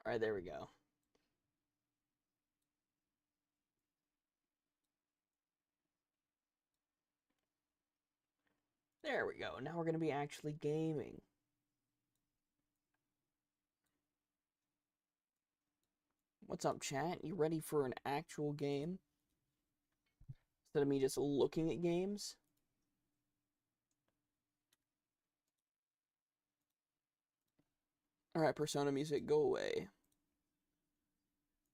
Alright, there we go. There we go. Now we're going to be actually gaming. What's up, chat? You ready for an actual game? Instead of me just looking at games? Alright, Persona music, go away.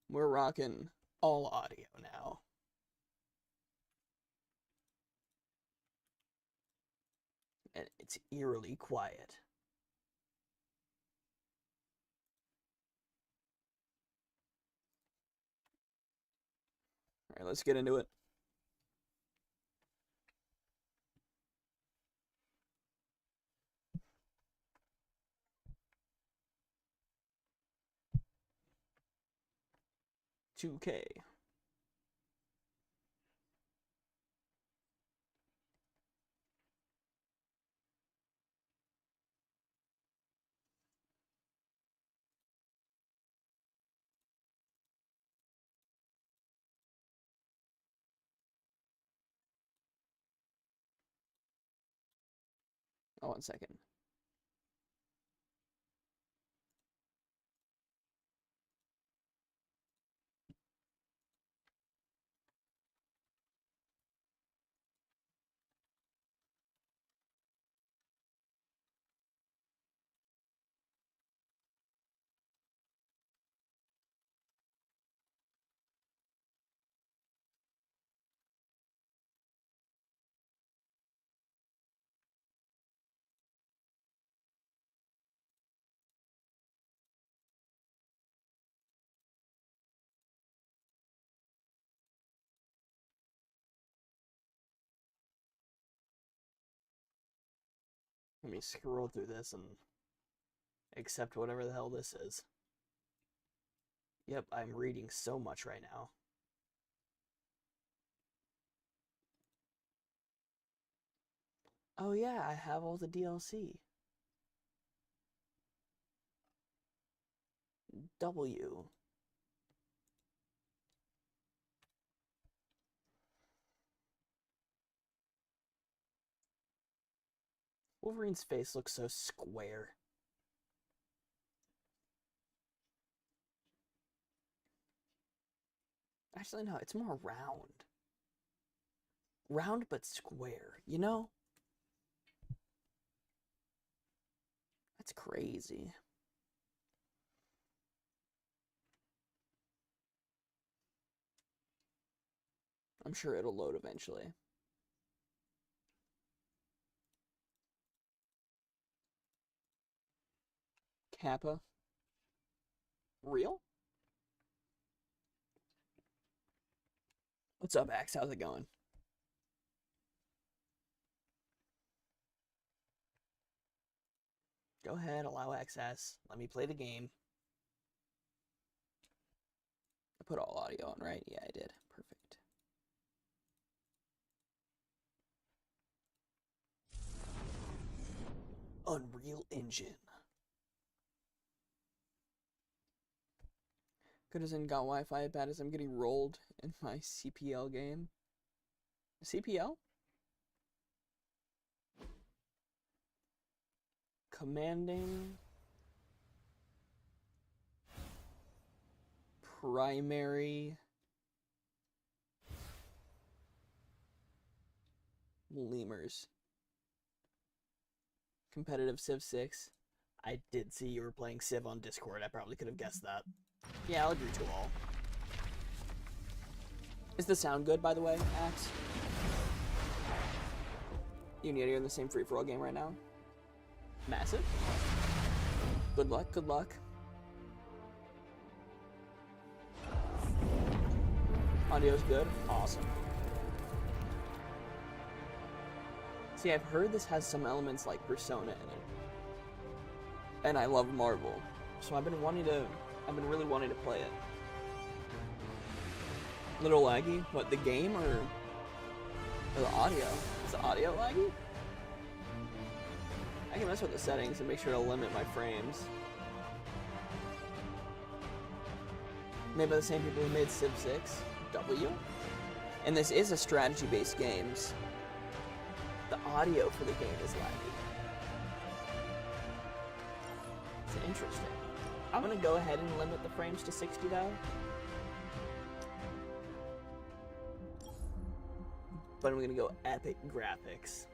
We're rocking all audio now. And it's eerily quiet. Alright, let's get into it. $2K. Oh, 1 second. Let me scroll through this and accept whatever the hell this is. Yep, I'm reading so much right now. Oh yeah, I have all the DLC. W. Wolverine's face looks so square. Actually, no, it's more round. Round but square, you know? That's crazy. I'm sure it'll load eventually. Kappa. Real? What's up, Axe? How's it going? Go ahead, allow access. Let me play the game. I put all audio on, right? Yeah, I did. Perfect. Unreal Engine. Good as in got Wi-Fi, bad as I'm getting rolled in my CPL game. CPL? Commanding primary lemurs. Competitive Civ 6. I did see you were playing Civ on Discord. I probably could have guessed that. Yeah, I'll agree to all. Is the sound good, by the way, Axe? You and Yeti are in the same free-for-all game right now? Massive? Good luck, good luck. Audio's good? Awesome. See, I've heard this has some elements like Persona in it. And I love Marvel. So I've been really wanting to play it. Little laggy? What, the game or the audio? Is the audio laggy? I can mess with the settings and make sure to limit my frames. Made by the same people who made Civ 6. W? And this is a strategy-based game. The audio for the game is laggy. It's interesting. I'm gonna go ahead and limit the frames to 60 though. But I'm gonna go epic graphics.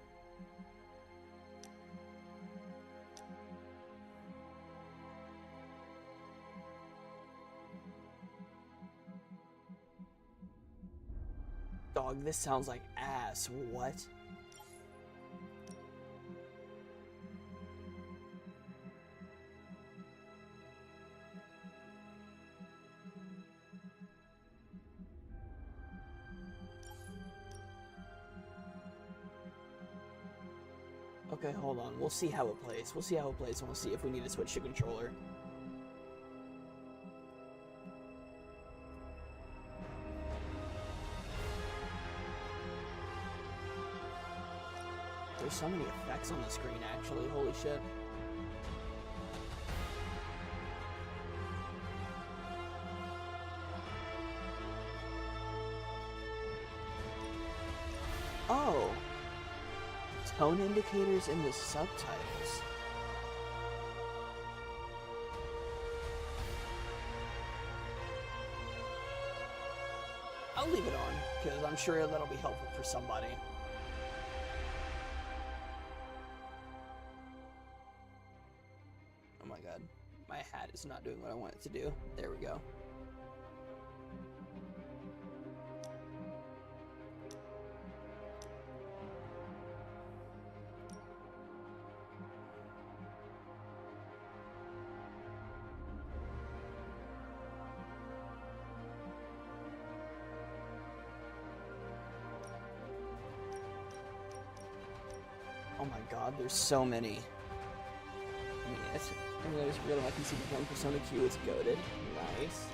Dog, this sounds like ass. What? Okay, hold on. We'll see how it plays. We'll see how it plays, and we'll see if we need to switch to controller. There's so many effects on the screen, actually. Holy shit. Oh. Tone indicators in the subtitles. I'll leave it on, because I'm sure that'll be helpful for somebody. Oh my god. My hat is not doing what I want it to do. There we go. Oh my god, there's so many. I mean, there's really, I can see the one Persona Q is goated. Nice.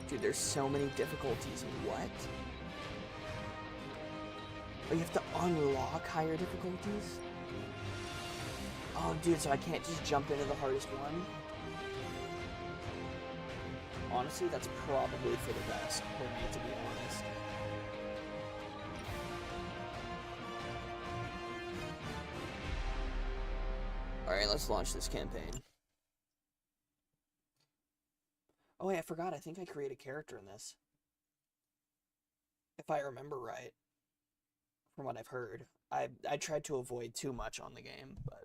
Dude, there's so many difficulties. What? Oh, you have to unlock higher difficulties? Oh, dude, so I can't just jump into the hardest one? Honestly, that's probably for the best for me, to be honest. Alright, let's launch this campaign. Oh wait, I forgot. I think I create a character in this. If I remember right. From what I've heard. I tried to avoid too much on the game, but...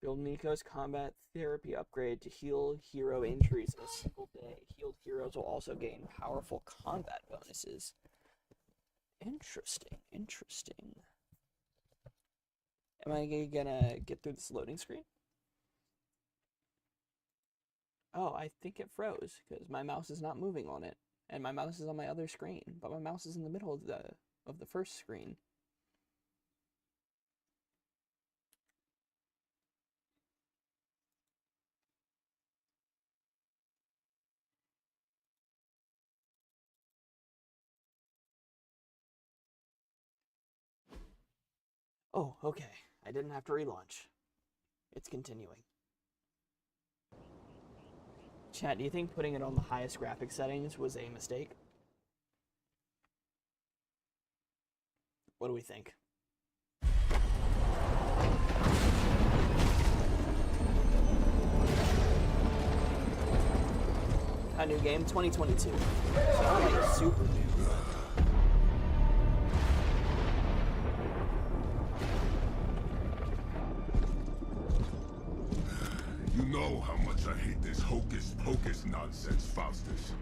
Build Nico's combat therapy upgrade to heal hero injuries in a single day. Healed heroes will also gain powerful combat bonuses. Interesting, interesting. Am I gonna get through this loading screen? Oh, I think it froze because my mouse is not moving on it. And my mouse is on my other screen, but my mouse is in the middle of the first screen. Oh, okay. I didn't have to relaunch. It's continuing. Chat, do you think putting it on the highest graphic settings was a mistake? What do we think? A new game, 2022. So like super new. You know how much I hate this hocus-pocus nonsense, Faustus.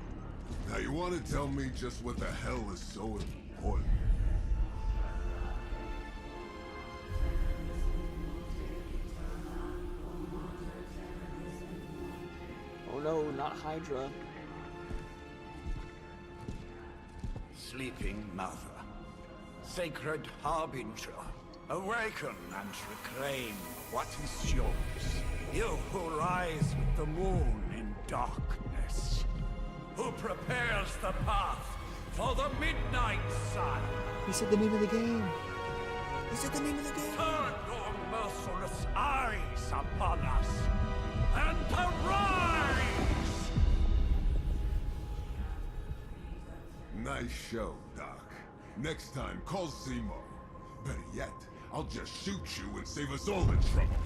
Now you want to tell me just what the hell is so important? Oh no, not Hydra. Sleeping Mother, Sacred Harbinger, Awaken and reclaim what is yours. You who rise with the moon in darkness. Who prepares the path for the midnight sun. He said the name of the game. He said the name of the game. Turn your merciless eyes upon us and arise! Nice show, Doc. Next time, call Seymour. Better yet, I'll just shoot you and save us all the trouble.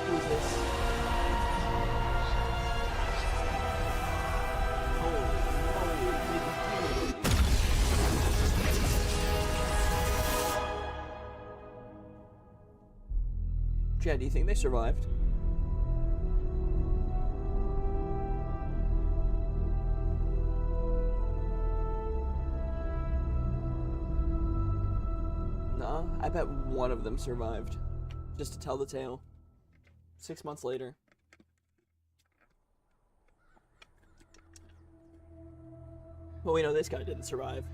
Who's this? Chad, do you think they survived? Nah, I bet one of them survived. Just to tell the tale. 6 months later. Well, we know this guy didn't survive.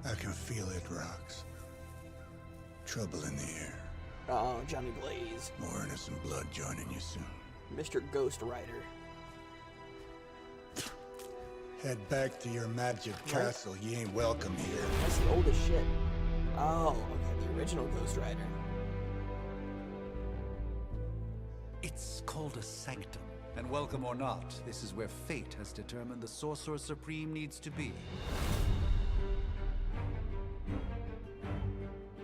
I can feel it, Rox. Trouble in the air. Oh, Johnny Blaze. More innocent blood joining you soon. Mr. Ghost Rider. Head back to your magic castle. You ain't welcome here. That's the oldest shit. Oh, okay, the original Ghost Rider. It's called a sanctum. And welcome or not, this is where fate has determined the Sorcerer Supreme needs to be.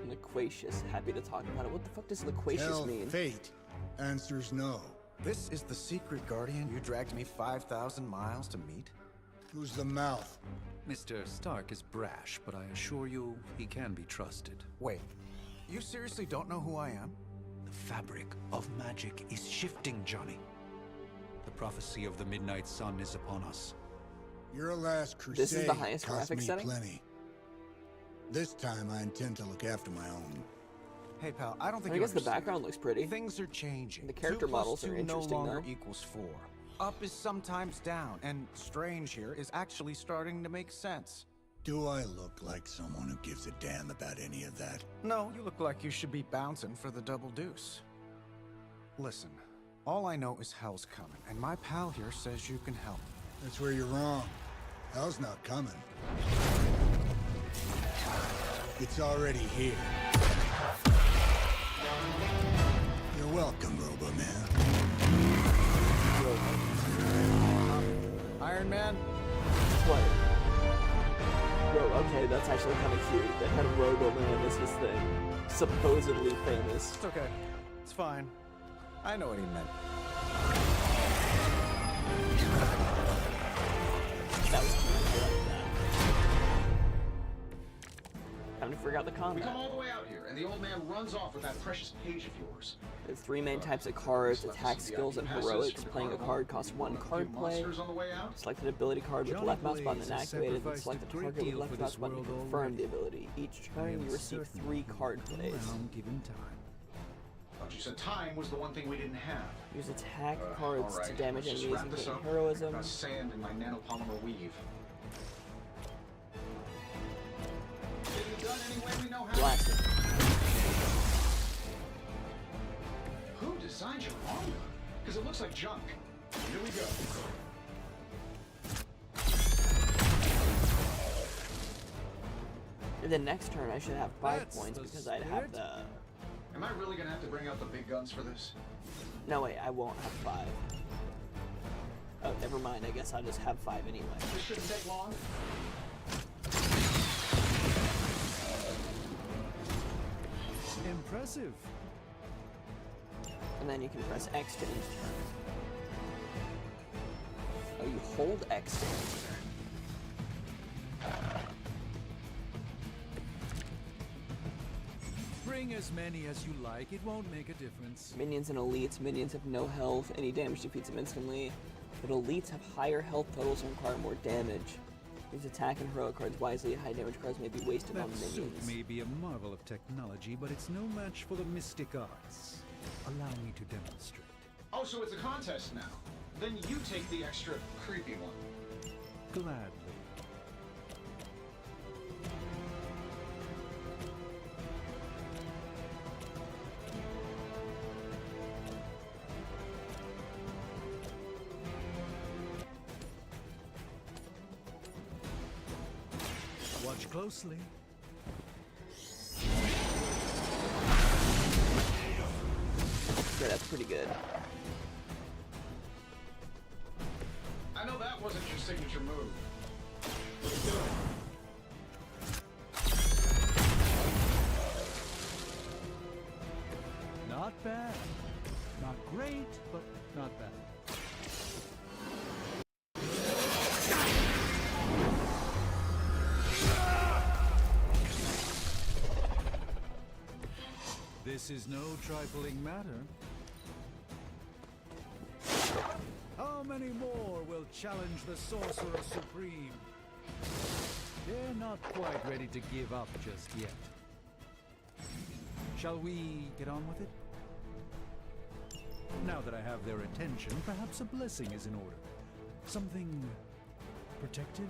Loquacious. Happy to talk about it. What the fuck does loquacious Tell mean? fate. Answers no. This is the secret guardian you dragged me 5,000 miles to meet? Who's the mouth? Mr. Stark is brash, but I assure you, he can be trusted. Wait, you seriously don't know who I am? The fabric of magic is shifting, Johnny. The prophecy of the Midnight Sun is upon us. Your last crusade This is the highest cost graphic me setting? plenty. This time I intend to look after my own. Hey pal, I don't think I you guess the understand. background looks pretty. Things are changing. The character 2 plus models are 2 interesting, no longer though. equals 4. Up is sometimes down, and strange here is actually starting to make sense. Do I look like someone who gives a damn about any of that? No, you look like you should be bouncing for the double deuce. Listen, all I know is hell's coming, and my pal here says you can help. That's where you're wrong. Hell's not coming. It's already here. You're welcome, Robo-Man. Iron Man? What? Okay, that's actually kind of cute. They had Robo-Man as his thing. Supposedly famous. It's okay. It's fine. I know what he meant. That was cute. I like that. Time to figure out the We combat. come all the way out here, and the old man runs off with that precious page of yours. There's 3 main types of cards: attack, skills, and heroics. Playing a card costs 1 card play. Monsters on the way out. Select an ability card with the Johnny left mouse button Blaze and has activate it, then sacrificed select a the great target with deal left for mouse this button to world confirm already. the ability. Each turn you receive 3 card plays. Around given time. But you said time was the one thing we didn't have. Use attack All cards right, to damage let's just enemies wrap and this gain up. heroism. Got sand in my nanopolymer weave. Get it done any way we know how. Blast it. Who designed your armor? Because it looks like junk. Here we go. And then next turn I should have 5 That's points the because I'd have spirit. the... Am I really gonna have to bring out the big guns for this? No, wait, I won't have 5. Oh, never mind. I guess I'll just have 5 anyway. This shouldn't take long. Impressive. And then you can press X to end turn. Oh, you hold X to end turn. Bring as many as you like, it won't make a difference. Minions and elites. Minions have no health. Any damage defeats them instantly. But elites have higher health totals and require more damage. Use attack and heroic cards wisely. High damage cards may be wasted That on suit minions. may be a marvel of technology, but it's no match for the mystic arts. Allow me to demonstrate. Oh, so it's a contest now. Then you take the extra creepy one. Gladly. Watch closely. Yeah, that's pretty good. I know that wasn't your signature move. Let's do it. Not bad. Not great, but not bad. This is no trifling matter. How many more will challenge the Sorcerer Supreme? They're not quite ready to give up just yet. Shall we get on with it? Now that I have their attention, perhaps a blessing is in order. Something protective?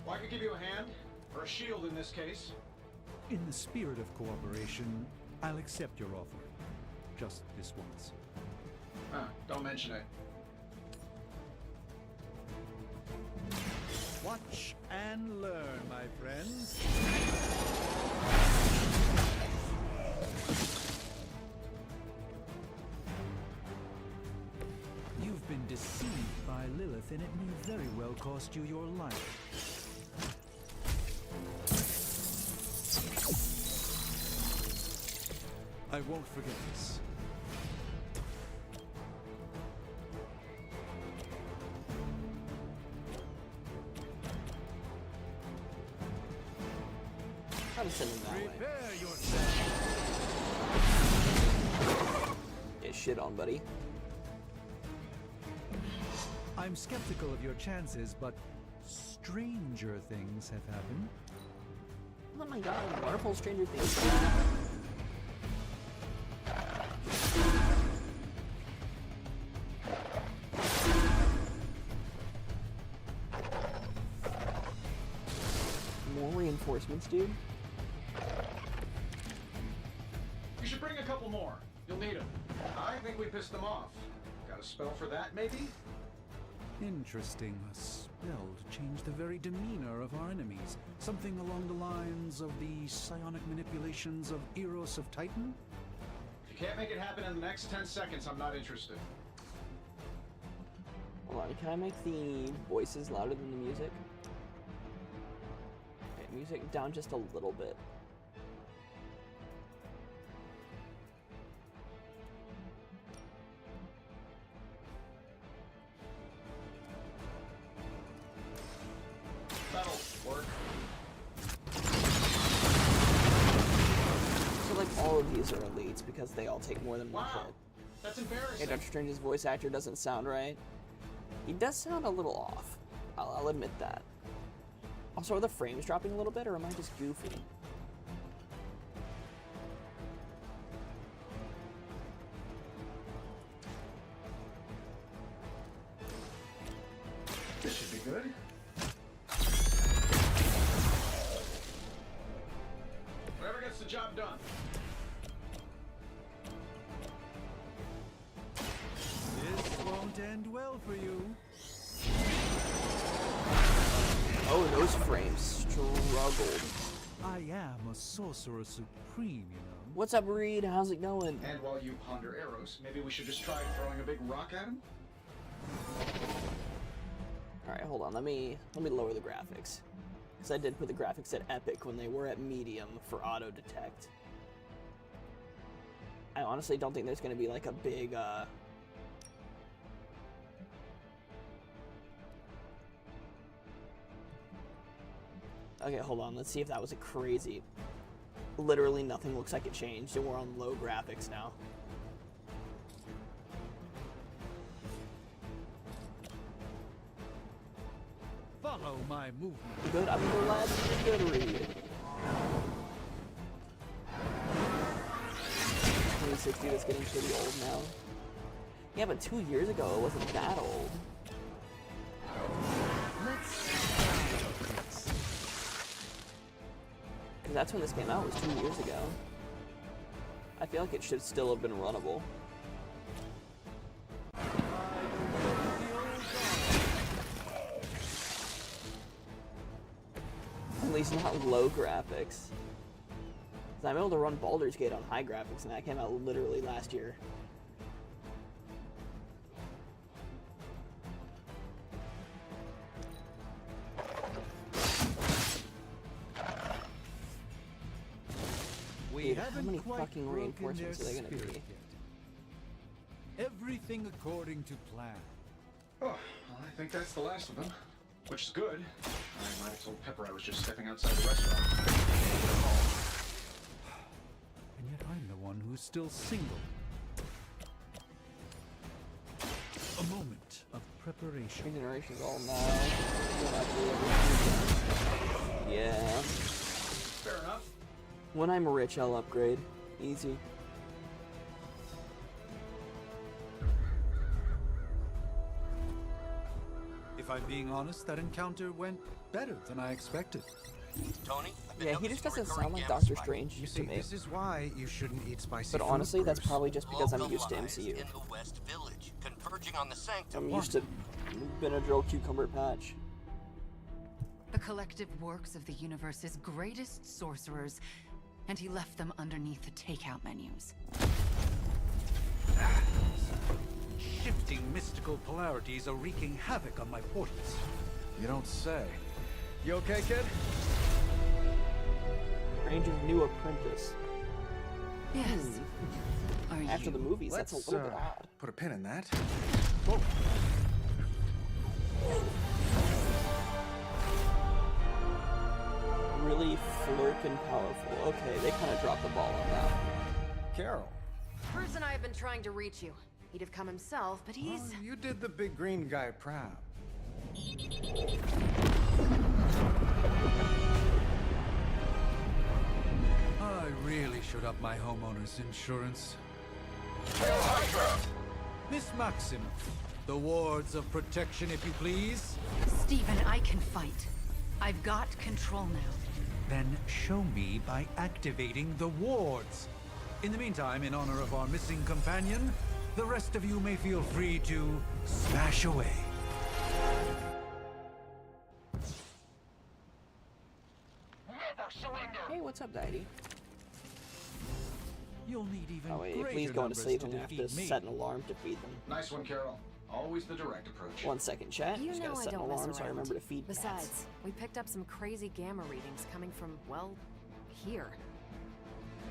Well, I could give you a hand, or a shield in this case. In the spirit of cooperation, I'll accept your offer. Just this once. Don't mention it. Watch and learn, my friends. You've been deceived by Lilith, and it may very well cost you your life. I won't forget this. I'm sending that way. Prepare yourself. Get shit on, buddy. I'm skeptical of your chances, but stranger things have happened. Oh my god, wonderful Stranger Things. More reinforcements, dude. You should bring a couple more. You'll need them. I think we pissed them off. Got a spell for that, maybe? Interesting. A spell to change the very demeanor of our enemies. Something along the lines of the psionic manipulations of Eros of Titan? If you can't make it happen in the next 10 seconds, I'm not interested. Hold on, can I make the voices louder than the music? Okay, music down just a little bit. That'll work. So like all of these are elites because they all take more than one Wow, hit. that's Hey, embarrassing. Dr. Strange's voice actor doesn't sound right. He does sound a little off. I'll admit that. Also, are the frames dropping a little bit, or am I just goofy? This should be good. Whatever gets the job done. This won't end well for you. Oh, those frames struggled. I am a Sorcerer Supreme, you know. What's up, Reed? How's it going? And while you ponder arrows, maybe we should just try throwing a big rock at him? All right, hold on. Let me lower the graphics, because I did put the graphics at epic when they were at medium for auto detect. I honestly don't think there's going to be like a big Okay, hold on. Let's see if that was a crazy. literally nothing looks like it changed, and we're on low graphics now. Follow my movement. Good, I'm glad you good read. 2060 is getting pretty old now. Yeah, but 2 years ago it wasn't that old. Because that's when this came out, was 2 years ago. I feel like it should still have been runnable. At least not low graphics. 'Cause I'm able to run Baldur's Gate on high graphics, and that came out literally last year. We Dude, how haven't many quite fucking broken reinforcements their are they gonna spirit be? yet. Everything according to plan. Oh, well, I think that's the last of them, which is good. I might have told Pepper I was just stepping outside the restaurant. And yet I'm the one who's still single. A moment of preparation. Regeneration's all now. Yeah. Fair enough. When I'm rich, I'll upgrade. Easy. If I'm being honest, that encounter went better than I expected. Tony, I've been Yeah, he noticing just doesn't recurring sound like gamma Doctor spikes. Strange You to see, me. this is why you shouldn't eat spicy But food, honestly, that's Bruce. probably just because I'm used to Localized MCU. in the West Village, converging on the Sanctum. I'm used to Benadryl cucumber patch. The collective works of the universe's greatest sorcerers, and he left them underneath the takeout menus. Shifting mystical polarities are wreaking havoc on my portals. You don't say. You okay, kid? Ranger's new apprentice. Yes. Are you? After the movies, that's a Let's little bit odd. put a pin in that. Really flirk and powerful. Okay, they kind of dropped the ball on that. Carol. Bruce and I have been trying to reach you. He'd have come himself, but he's... Oh, you did the big green guy proud. I really should up my homeowner's insurance. Miss Maxim, the wards of protection, if you please. Stephen, I can fight. I've got control now. Then show me by activating the wards. In the meantime, in honor of our missing companion, the rest of you may feel free to smash away. Hey, what's up, Daddy? You'll need even Oh wait, greater please go into numbers sleep to and have to defeat me. set an alarm to feed them. Nice one, Carol. Always the direct approach. 1 second, chat. You Just know gotta I set an don't mess alarm so I around. remember to feed Besides, cats. we picked up some crazy gamma readings coming from, well, here.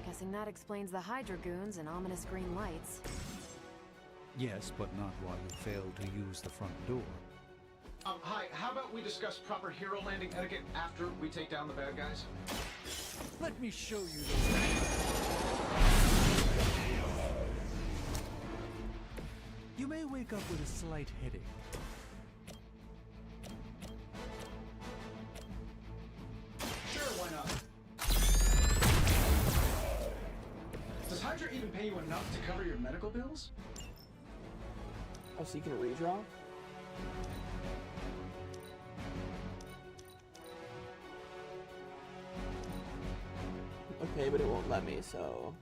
Guessing that explains the Hydra goons and ominous green lights. Yes, but not while you fail to use the front door. Hi, how about we discuss proper hero landing etiquette after we take down the bad guys? Let me show you the You may wake up with a slight headache. Sure, why not? Does Hydra even pay you enough to cover your medical bills? Oh, so you can redraw? Okay, but it won't let me, so...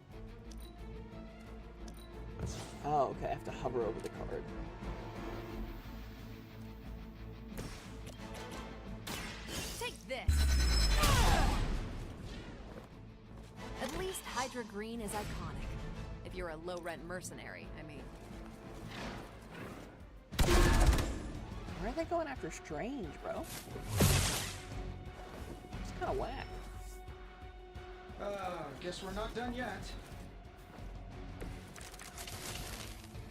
Oh, okay, I have to hover over the card. Take this! At least Hydra Green is iconic. If you're a low-rent mercenary, I mean. Why are they going after Strange, bro? It's kind of whack. Guess we're not done yet.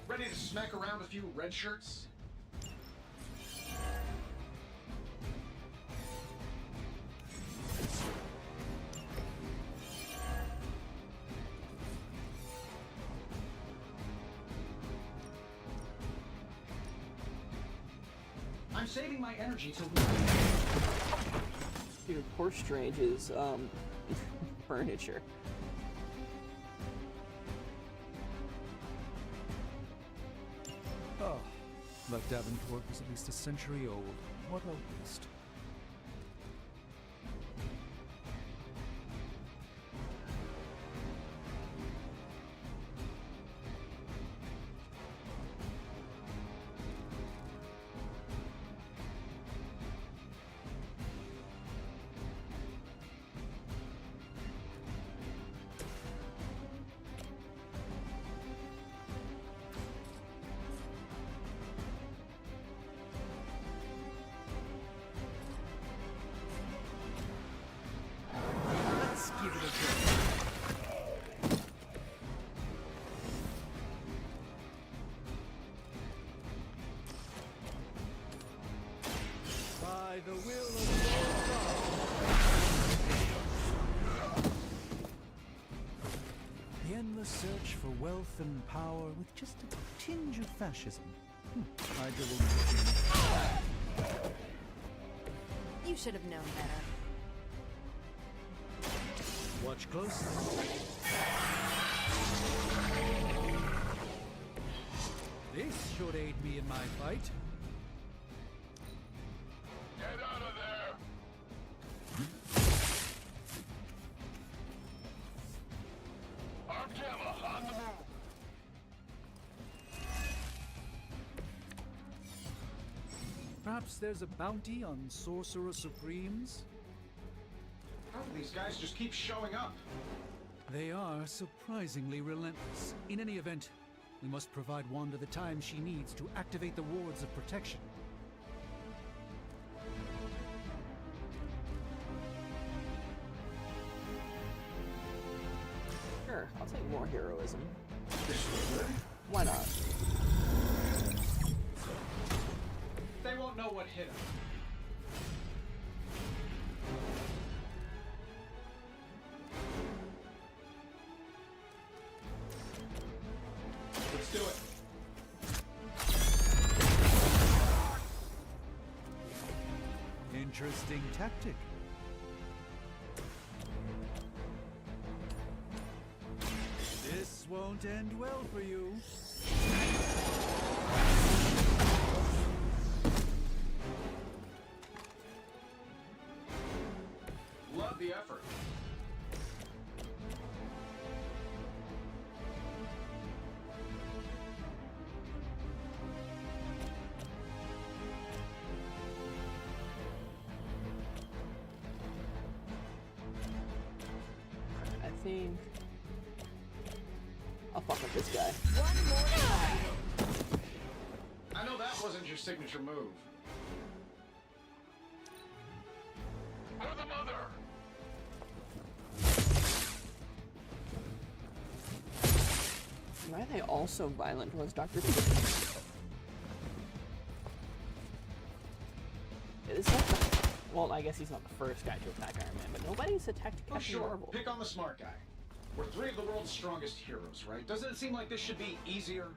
Ready to smack around a few red shirts? I'm saving my energy till. Dude, poor Strange's furniture. Oh, that Davenport was at least a century old. What a waste. Let's give it a go. By the will of Lord God. The endless search for wealth and power with just a tinge of fascism. Hydra will make it. You should have known better. Watch closely. This should aid me in my fight. Get out of there! Arcana, on the move! Perhaps there's a bounty on Sorcerer Supremes? How do these guys just keep showing up? They are surprisingly relentless. In any event, we must provide Wanda the time she needs to activate the wards of protection. Sure, I'll take more heroism. Why not? They won't know what hit them. Let's do it. Interesting tactic. This won't end well for you. Love the effort. I think I'll fuck with this guy. One more time. I know that wasn't your signature move. For the mother! Why are they all so violent towards Dr. Strange? Is that the... Well, I guess he's not the first guy to attack Iron Man, but nobody's attacked Oh, Captain sure. Marvel. Pick on the smart guy. We're three of the world's strongest heroes, right? Doesn't it seem like this should be easier?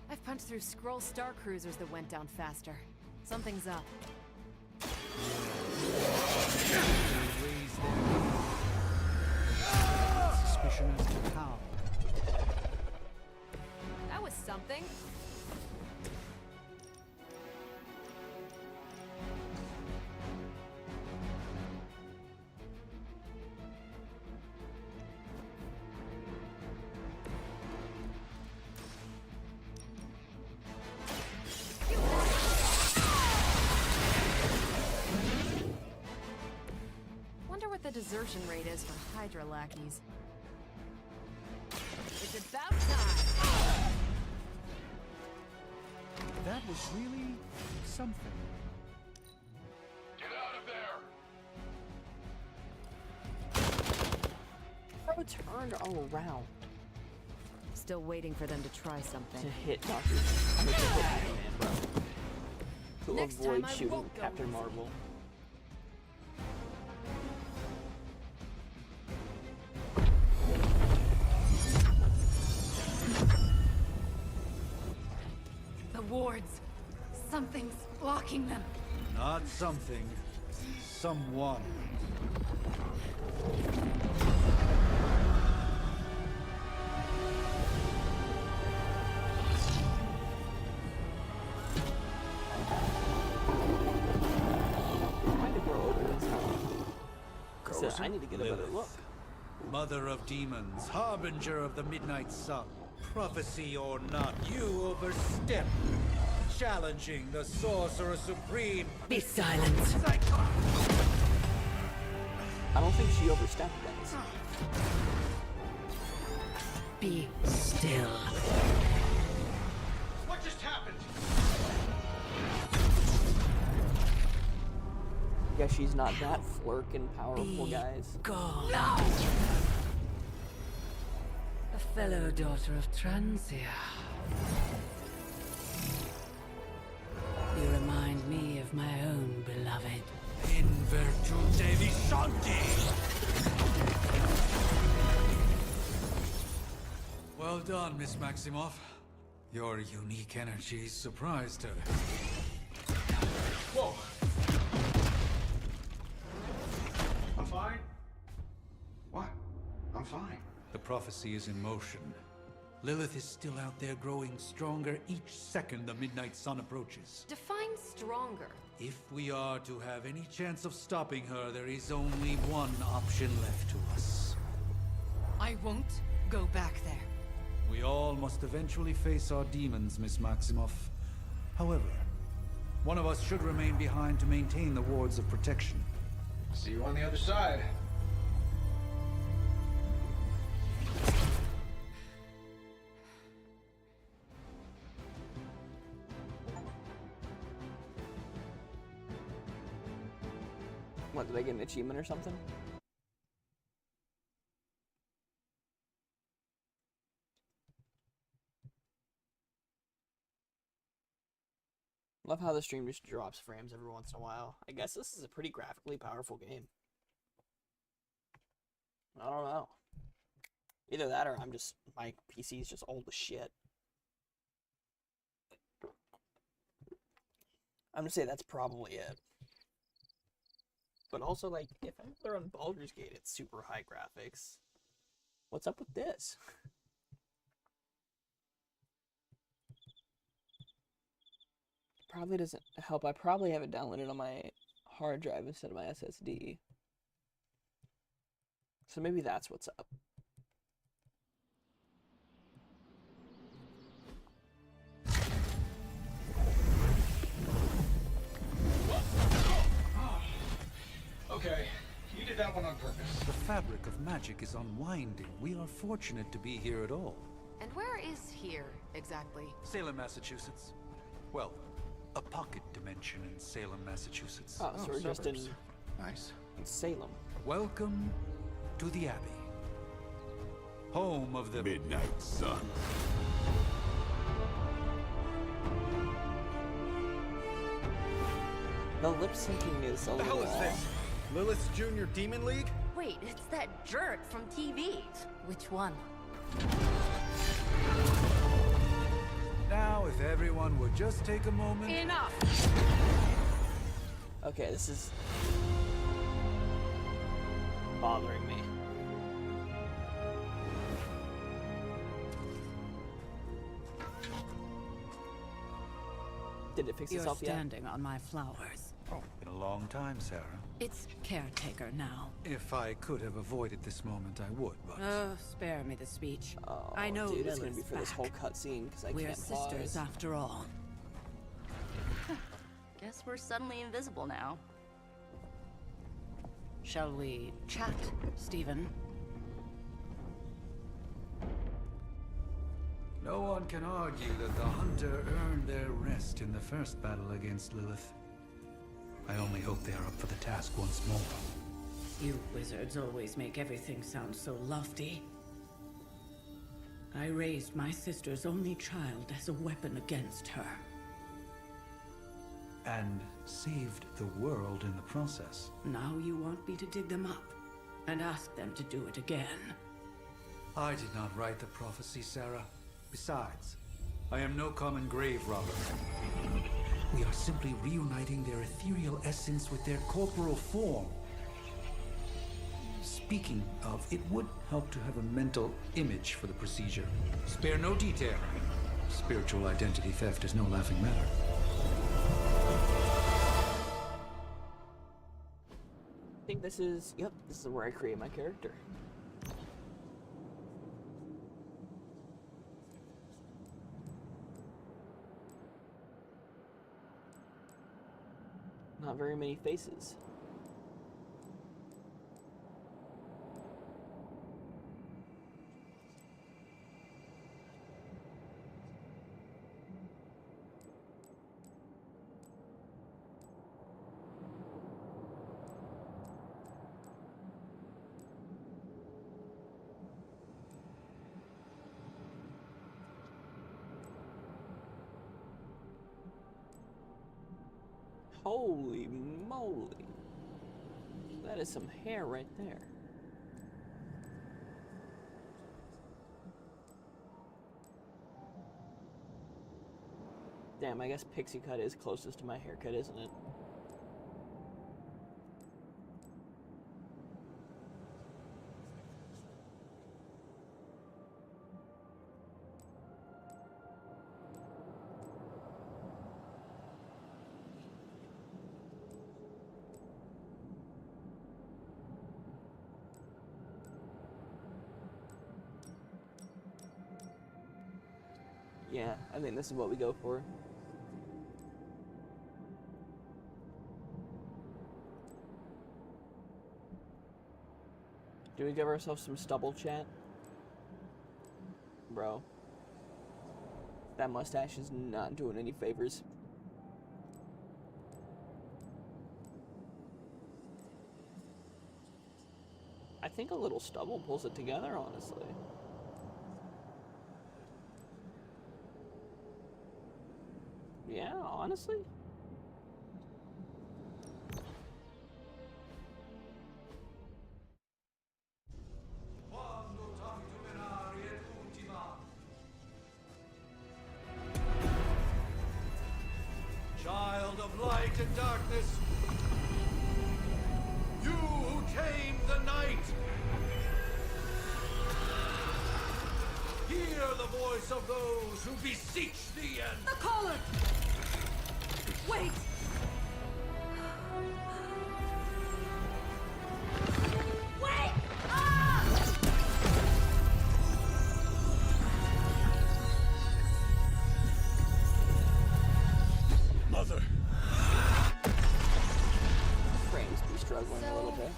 I've punched through Skrull star cruisers that went down faster. Something's up. Raise their suspicion as to how. That was something. Wonder what the desertion rate is for Hydra lackeys. It's about time! That was really something. Get out of there! Bro turned around Still waiting for them to try to something. hit Dr. I mean, to hit Iron Man, bro. To Next avoid time I shooting won't go Captain easy. Marvel. The wards. Something's blocking them. Not something. Someone. I think we're over this now. I need to get a better Lilith. look. Mother of demons, harbinger of the midnight sun. Prophecy or not, you overstep. Challenging the Sorcerer Supreme. Be silent. I don't think she overstepped things. Be still. What just happened? Yeah, she's not that flirkin' powerful, guys. Gone. No! A fellow daughter of Transia. You remind me of my own beloved. In virtute vishanti. Well done, Miss Maximoff. Your unique energy surprised her. Whoa! I'm fine. What? I'm fine. The prophecy is in motion. Lilith is still out there growing stronger each second the midnight sun approaches. Define stronger. If we are to have any chance of stopping her, there is only one option left to us. I won't go back there. We all must eventually face our demons, Miss Maximoff. However, one of us should remain behind to maintain the wards of protection. See you on the other side. What, did I get an achievement or something? Love how the stream just drops frames every once in a while. I guess this is a pretty graphically powerful game. I don't know. Either that or my PC is just old as shit. I'm gonna say that's probably it. But also, like, if I'm there on Baldur's Gate, it's super high graphics. What's up with this? Probably doesn't help. I probably have it downloaded on my hard drive instead of my SSD. So maybe that's what's up. Okay, you did that one on purpose. The fabric of magic is unwinding. We are fortunate to be here at all. And where is here, exactly? Salem, Massachusetts. Well, a pocket dimension in Salem, Massachusetts. Oh, so we're just in Nice. Salem. Welcome to the Abbey. Home of the Midnight Sun. The lip syncing is a What the hell little is this? Lilith's Junior Demon League? Wait, it's that jerk from TV. Which one? Now, if everyone would just take a moment. Enough! Okay, this is bothering me. Did it fix You're itself yet? standing on my flowers. Oh, been a long time, Sarah. It's caretaker now. If I could have avoided this moment, I would, but... Oh, spare me the speech. Oh, I know dude, it's gonna be Lilith's for this back. whole cutscene because I We're can't sisters pause. after all. Guess we're suddenly invisible now. Shall we chat, Stephen? No one can argue that the Hunter earned their rest in the first battle against Lilith. I only hope they are up for the task once more. You wizards always make everything sound so lofty. I raised my sister's only child as a weapon against her. And saved the world in the process. Now you want me to dig them up and ask them to do it again. I did not write the prophecy, Sarah. Besides, I am no common grave robber. We are simply reuniting their ethereal essence with their corporal form. Speaking of, it would help to have a mental image for the procedure. Spare no detail. Spiritual identity theft is no laughing matter. I think this is, yep, this is where I create my character. Not very many faces. Holy moly. That is some hair right there. Damn, I guess pixie cut is closest to my haircut, isn't it? Yeah, I think this is what we go for. Do we give ourselves some stubble, chat? Bro. That mustache is not doing any favors. I think a little stubble pulls it together, honestly. Yeah, honestly. Child of light and darkness, you who tame the night, hear the voice of those who beseech thee and... The collar! Wait! Wait! Ah! Mother! Frames be struggling a little bit.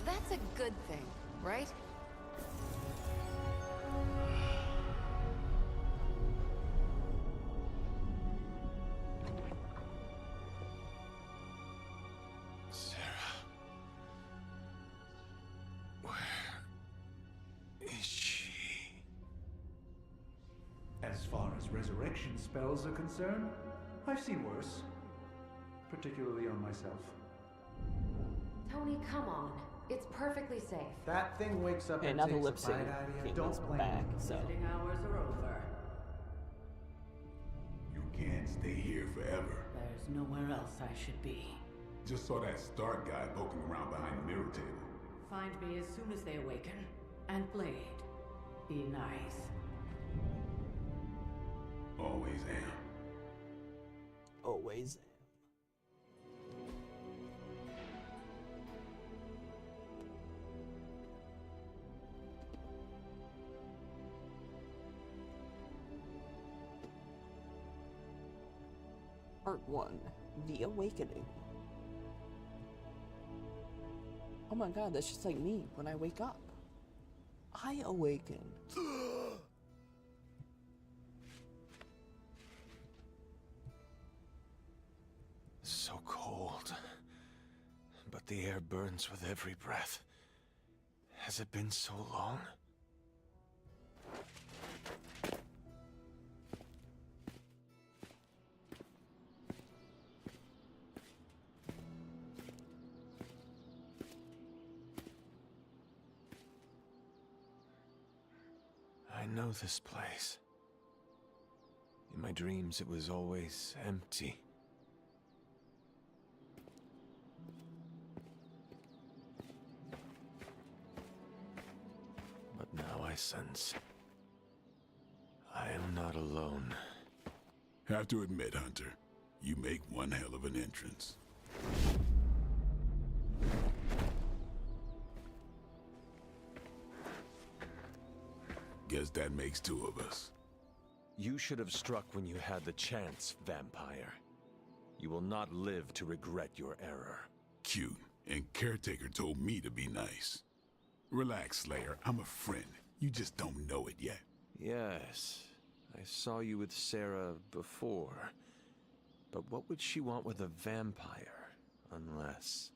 That's a good thing, right? As far as resurrection spells are concerned, I've seen worse. Particularly on myself. Tony, come on. It's perfectly safe. That thing wakes up Hey, and now the takes lip a sync bite out of you. king Don't is blame back, me. so. Visiting hours are over. You can't stay here forever. There's nowhere else I should be. Just saw that Stark guy poking around behind the mirror table. Find me as soon as they awaken. And Blade, be nice. Always am. Always am. Part 1, The Awakening. Oh my god, that's just like me when I wake up. I awaken. So cold. But the air burns with every breath. Has it been so long? I know this place. In my dreams, it was always empty. essence. I am not alone. Have to admit, Hunter, you make one hell of an entrance. Guess that makes two of us. You should have struck when you had the chance, vampire. You will not live to regret your error. Cute, and Caretaker told me to be nice. Relax, Slayer, I'm a friend. You just don't know it yet. Yes, I saw you with Sarah before. But what would she want with a vampire, unless...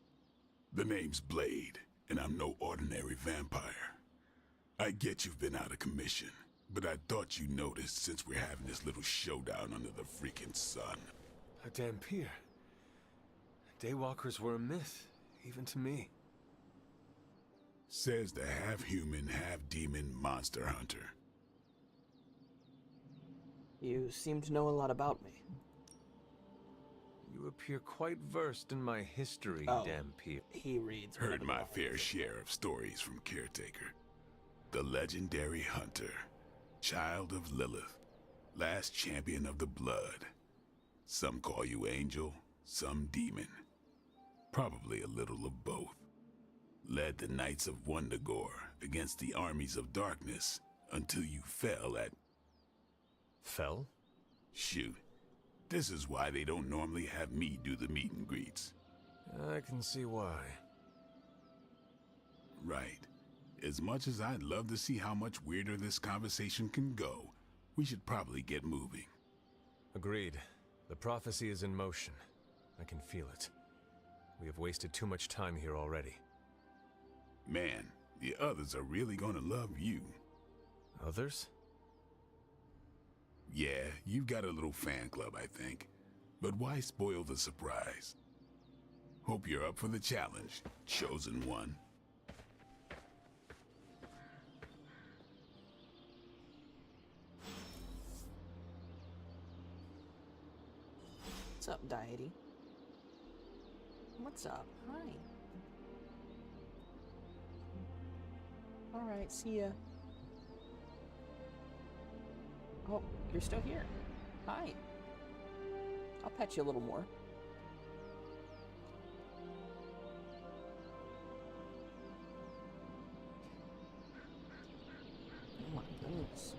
The name's Blade, and I'm no ordinary vampire. I get you've been out of commission, but I thought you noticed since we're having this little showdown under the freaking sun. A Dhampir. Daywalkers were a myth, even to me. Says the half-human, half-demon monster hunter. You seem to know a lot about me. You appear quite versed in my history, Oh. Dhampir. He reads. Heard my fair share of stories from Caretaker. The legendary hunter, child of Lilith, last champion of the blood. Some call you angel, some demon. Probably a little of both. Led the Knights of Wundagore against the armies of darkness until you fell at... Fell? Shoot. This is why they don't normally have me do the meet and greets. I can see why. Right. As much as I'd love to see how much weirder this conversation can go, we should probably get moving. Agreed. The prophecy is in motion. I can feel it. We have wasted too much time here already. Man, the others are really gonna love you. Others? Yeah, you've got a little fan club, I think. But why spoil the surprise? Hope you're up for the challenge, chosen one. What's up, Deity? What's up? Hi. Alright, see ya. Oh, you're still here. Hi. I'll pet you a little more. Oh my goodness.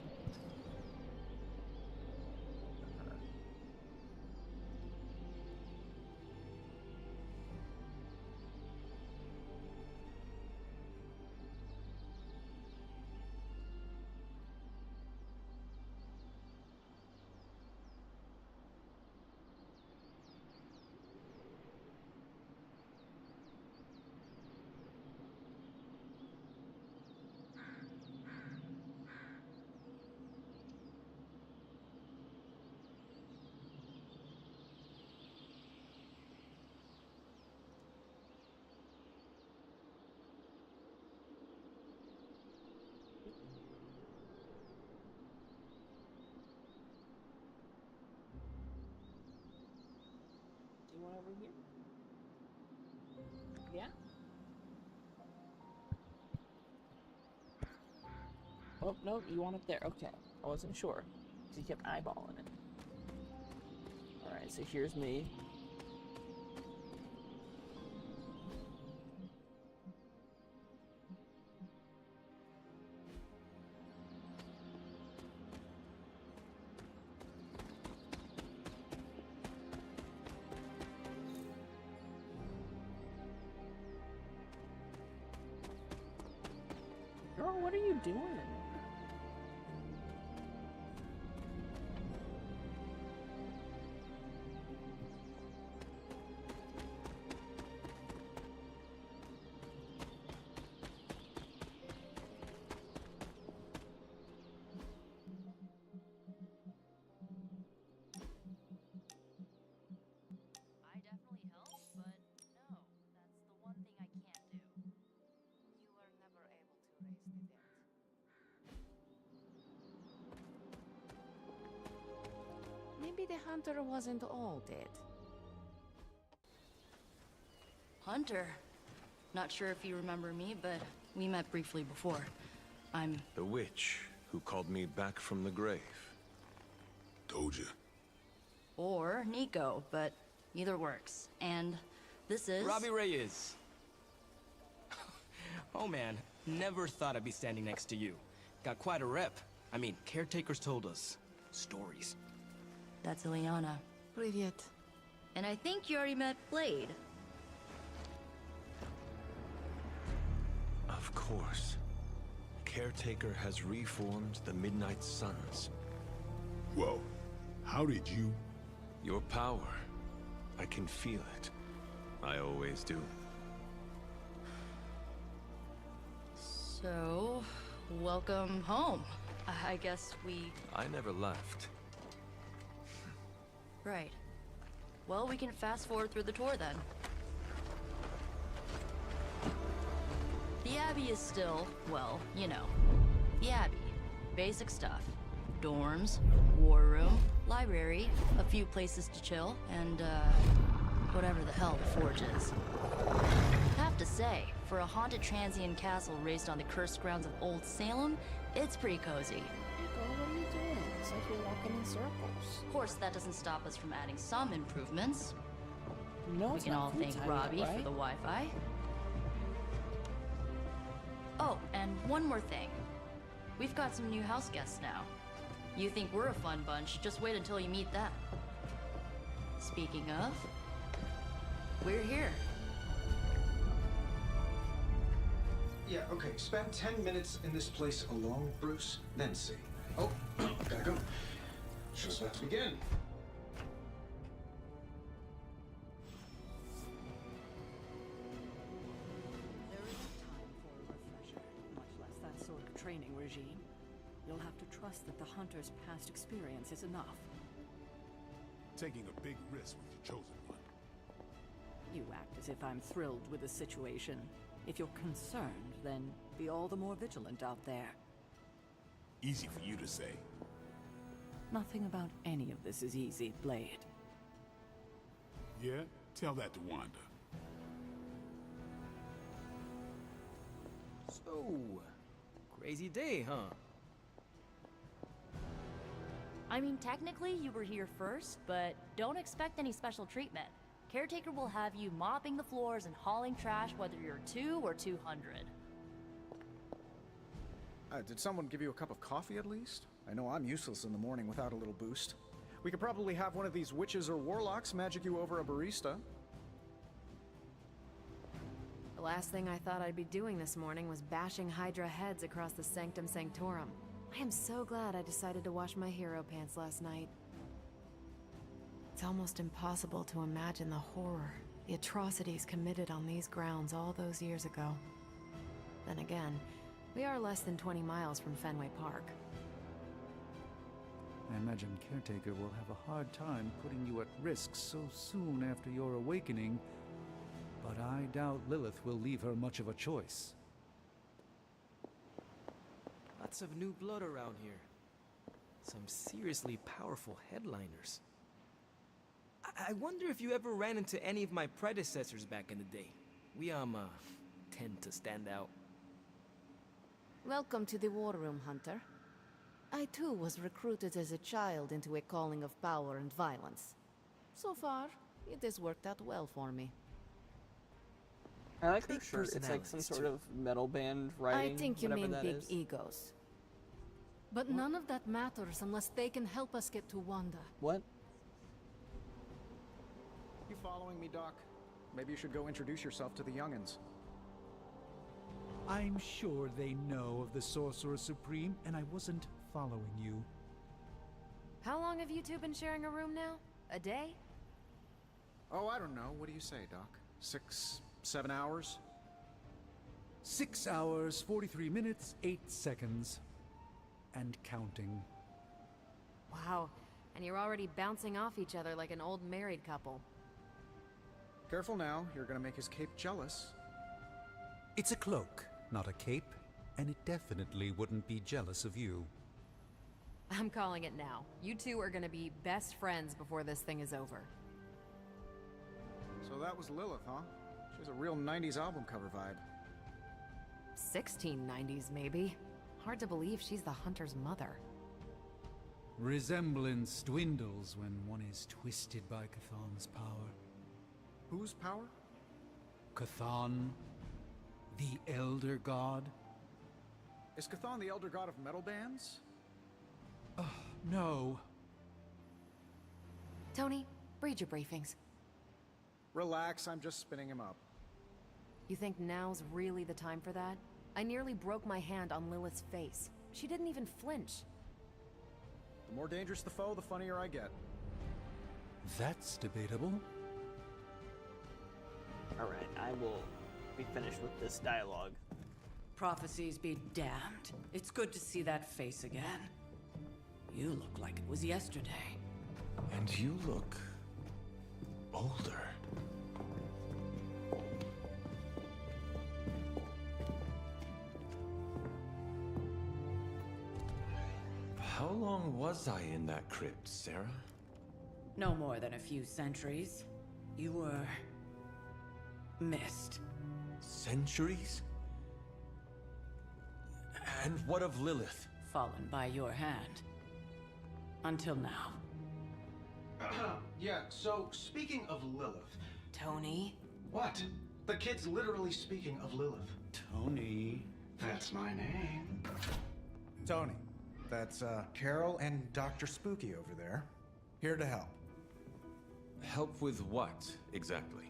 Do you want over here? Yeah? Oh, no, you want up there. Okay. I wasn't sure. So you kept eyeballing it. Alright, so here's me. Girl, what are you doing? I definitely help, but no, that's the one thing I can't do. You were never able to raise the dead. Maybe the hunter wasn't all dead. Hunter. Not sure if you remember me, but we met briefly before. I'm... The witch who called me back from the grave. Told you. Or Nico, but either works. And this is... Robbie Reyes. Oh man, never thought I'd be standing next to you. Got quite a rep. I mean, caretakers told us stories. That's Ileana. Привет. And I think you already met Blade. Of course. Caretaker has reformed the Midnight Suns. Whoa. How did you... Your power. I can feel it. I always do. So, welcome home. I guess we... I never left. Right. Well, we can fast forward through the tour then. The Abbey is still, well, you know, the Abbey. Basic stuff. Dorms, war room, library, a few places to chill, and, whatever the hell the Forge is. Have to say, for a haunted transient castle raised on the cursed grounds of Old Salem, it's pretty cozy. Nico, what are you doing? It's like you're walking in circles. Of course, that doesn't stop us from adding some improvements. No, We it's can not all food thank time yet, Robbie right? for the Wi-Fi. Oh, and one more thing. We've got some new house guests now. You think we're a fun bunch, just wait until you meet them. Speaking of, we're here. Yeah, okay. Spend 10 minutes in this place alone, Bruce, then see. Oh, gotta go. Show's about to begin. There isn't time for a refresher, much less that sort of training regime. You'll have to trust that the Hunter's past experience is enough. Taking a big risk with your chosen one. You act as if I'm thrilled with the situation. If you're concerned, then be all the more vigilant out there. Easy for you to say. Nothing about any of this is easy, Blade. Yeah? Tell that to Wanda. So, crazy day, huh? I mean, technically you were here first, but don't expect any special treatment. Caretaker will have you mopping the floors and hauling trash whether you're 2 or 200. Did someone give you a cup of coffee at least? I know I'm useless in the morning without a little boost. We could probably have one of these witches or warlocks magic you over a barista. The last thing I thought I'd be doing this morning was bashing Hydra heads across the Sanctum Sanctorum. I am so glad I decided to wash my hero pants last night. It's almost impossible to imagine the horror, the atrocities committed on these grounds all those years ago. Then again, we are less than 20 miles from Fenway Park. I imagine Caretaker will have a hard time putting you at risk so soon after your awakening, but I doubt Lilith will leave her much of a choice. Lots of new blood around here. Some seriously powerful headliners. I wonder if you ever ran into any of my predecessors back in the day. We, tend to stand out. Welcome to the War Room, Hunter. I too was recruited as a child into a calling of power and violence. So far, it has worked out well for me. I like her Big shirt. It's like some personalities, sort too. of metal band writing. I think you whatever mean that big is. egos. But none of that matters unless they can help us get to Wanda. What? You following me, Doc? Maybe you should go introduce yourself to the youngins. I'm sure they know of the Sorcerer Supreme, and I wasn't following you. How long have you two been sharing a room now? A day? Oh, I don't know. What do you say, Doc? 6, 7 hours? 6 hours, 43 minutes, 8 seconds. And counting. Wow, and you're already bouncing off each other like an old married couple. Careful now, you're gonna make his cape jealous. It's a cloak, not a cape, and it definitely wouldn't be jealous of you. I'm calling it now. You two are gonna be best friends before this thing is over. So that was Lilith, huh? She has a real 90s album cover vibe. 1690s, maybe. Hard to believe she's the hunter's mother. Resemblance dwindles when one is twisted by Cathan's power. Whose power? Cathan, the Elder God? Is Cathan the elder god of metal bands? No. Tony, read your briefings. Relax, I'm just spinning him up. You think now's really the time for that? I nearly broke my hand on Lilith's face. She didn't even flinch. The more dangerous the foe, the funnier I get. That's debatable. Alright, I will be finished with this dialogue. Prophecies be damned. It's good to see that face again. You look like it was yesterday. And you look older. How long was I in that crypt, Sarah? No more than a few centuries. You were... missed. Centuries? And what of Lilith? Fallen by your hand. Until now. Yeah, so speaking of Lilith... Tony? What? The kid's literally speaking of Lilith. Tony. That's my name. Tony. That's, Carol and Dr. Spooky over there. Here to help. Help with what, exactly?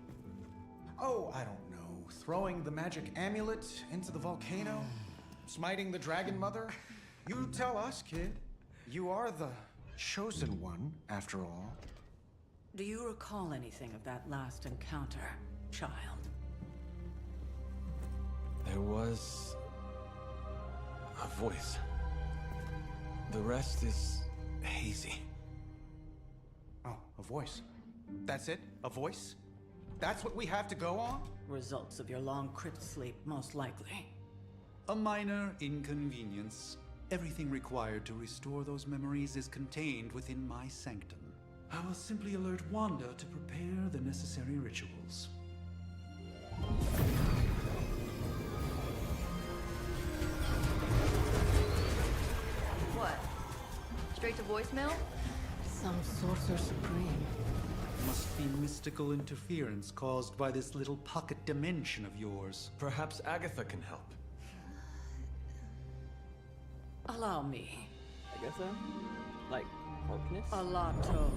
Oh, I don't know. Throwing the magic amulet into the volcano? Smiting the Dragon Mother? You tell us, kid. You are the chosen one, after all. Do you recall anything of that last encounter, child? There was... a voice. The rest is hazy. Oh, a voice. That's it? A voice? That's what we have to go on? Results of your long crypt sleep, most likely. A minor inconvenience. Everything required to restore those memories is contained within my sanctum. I will simply alert Wanda to prepare the necessary rituals. What? Straight to voicemail? Some sorcerer supreme. Must be mystical interference caused by this little pocket dimension of yours. Perhaps Agatha can help. Allow me. Agatha? Like, Harkness? Alato.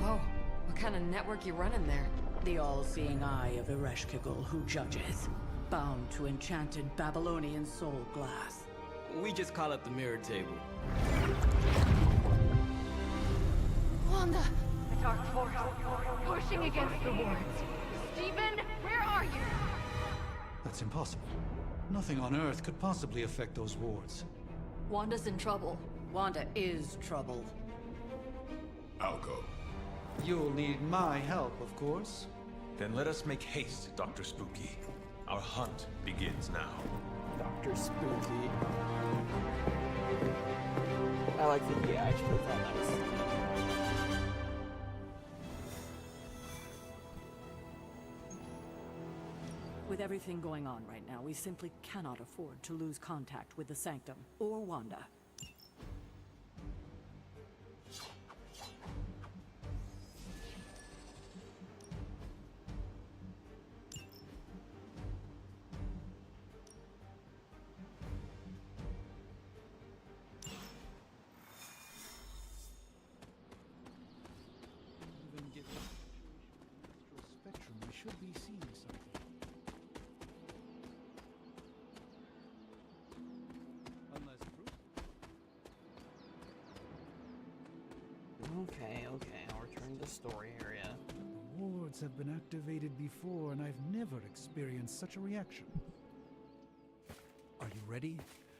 Whoa, what kind of network you running there? The all-seeing eye of Ereshkigal who judges. Bound to enchanted Babylonian soul glass. We just call it the mirror table. Wanda! The dark force, pushing against the wards. Stephen, where are you? That's impossible. Nothing on Earth could possibly affect those wards. Wanda's in trouble. Wanda is troubled. I'll go. You'll need my help, of course. Then let us make haste, Dr. Spooky. Our hunt begins now. Dr. Spooky. I like that he actually thought that was... With everything going on right now, we simply cannot afford to lose contact with the Sanctum or Wanda. Even given the astral spectrum, I should be seeing something. Unless proof. Okay, I'll return to the story area. The wards have been activated before, and I've never experienced such a reaction. Are you ready?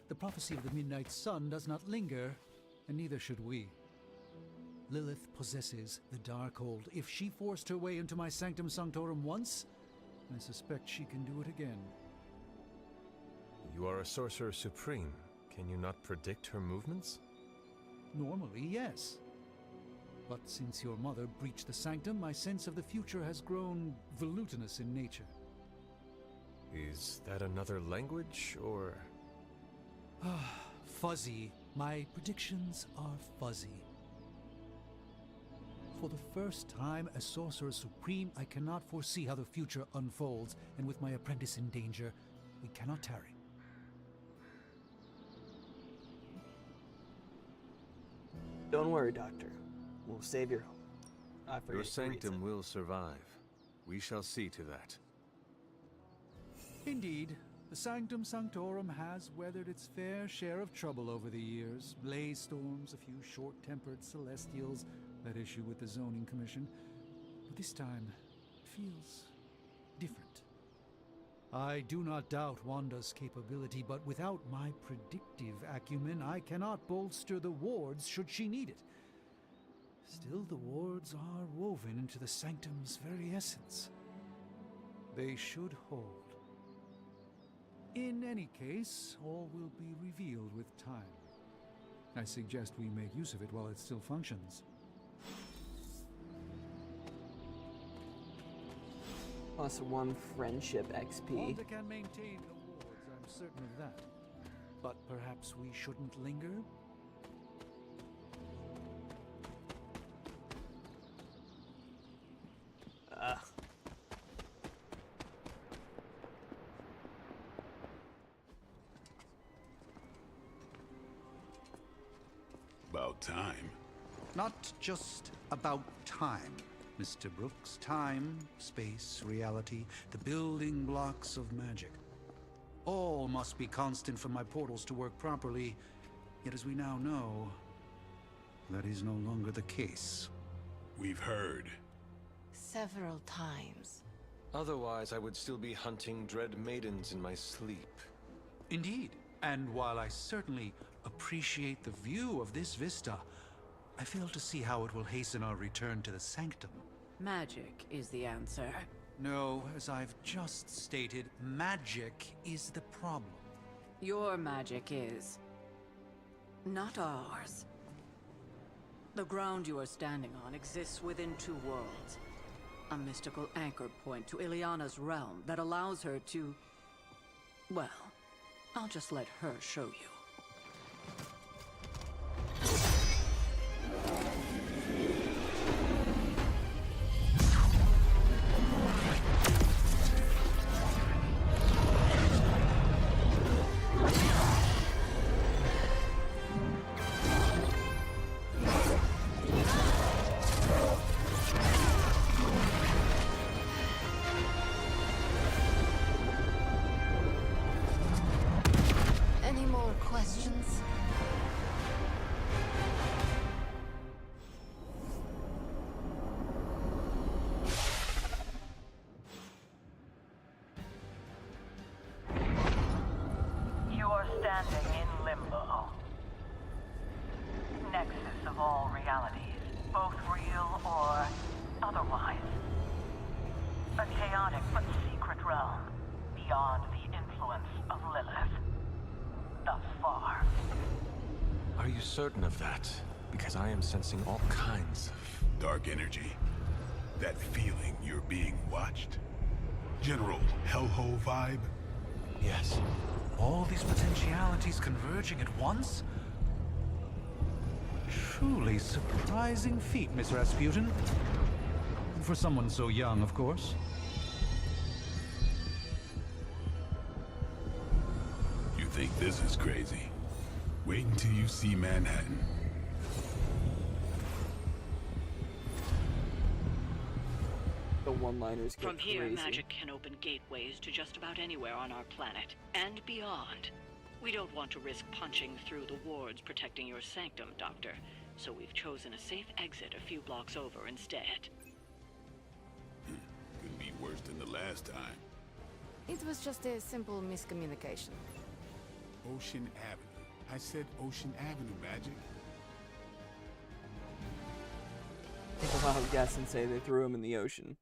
The prophecy of the Midnight Sun does not linger, and neither should we. Lilith possesses the Darkhold. If she forced her way into my Sanctum Sanctorum once, I suspect she can do it again. You are a Sorcerer Supreme. Can you not predict her movements? Normally, yes. But since your mother breached the Sanctum, my sense of the future has grown volutinous in nature. Is that another language, or...? Fuzzy. My predictions are fuzzy. For the first time as Sorcerer Supreme, I cannot foresee how the future unfolds, and with my apprentice in danger, we cannot tarry. Don't worry, Doctor. We'll save your home. Your sanctum will survive. We shall see to that. Indeed, the Sanctum Sanctorum has weathered its fair share of trouble over the years. Blaze storms, a few short-tempered celestials that issue with the Zoning Commission. But this time, it feels different. I do not doubt Wanda's capability, but without my predictive acumen, I cannot bolster the wards should she need it. Still, the wards are woven into the Sanctum's very essence. They should hold. In any case, all will be revealed with time. I suggest we make use of it while it still functions. +1 friendship XP. Wanda can maintain the wards, I'm certain of that. But perhaps we shouldn't linger? About time. Not just about time, Mr. Brooks. Time, space, reality, the building blocks of magic. All must be constant for my portals to work properly, yet as we now know, that is no longer the case. We've heard. Several times. Otherwise, I would still be hunting dread maidens in my sleep. Indeed. And while I certainly appreciate the view of this vista, I fail to see how it will hasten our return to the Sanctum. Magic is the answer. No, as I've just stated, magic is the problem. Your magic is... not ours. The ground you are standing on exists within two worlds. A mystical anchor point to Ileana's realm that allows her to... well, I'll just let her show you. Any more questions? You are standing in limbo. Nexus of all realities, both real or otherwise. A chaotic but secret realm, beyond the influence of Lilith. Thus far. Are you certain of that? Because I am sensing all kinds of... Dark energy. That feeling you're being watched. General hellhole vibe. Yes. All these potentialities converging at once? Truly surprising feat, Miss Rasputin. For someone so young, of course. You think this is crazy? Wait until you see Manhattan. The one-liners get From here, crazy. magic can open gateways to just about anywhere on our planet, and beyond. We don't want to risk punching through the wards protecting your sanctum, Doctor, so we've chosen a safe exit a few blocks over instead. Could be worse than the last time. It was just a simple miscommunication. Ocean Avenue. I said Ocean Avenue, Magic. People out guess and say they threw him in the ocean.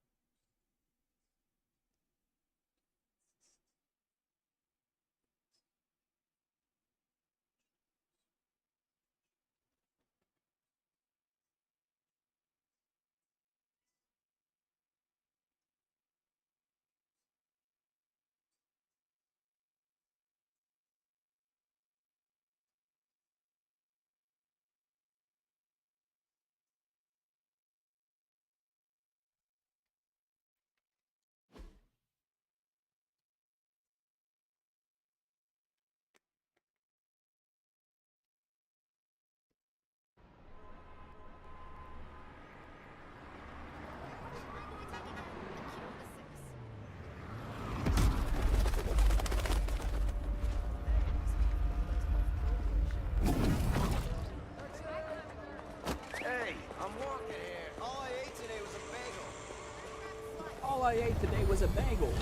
I ate today was a bagel.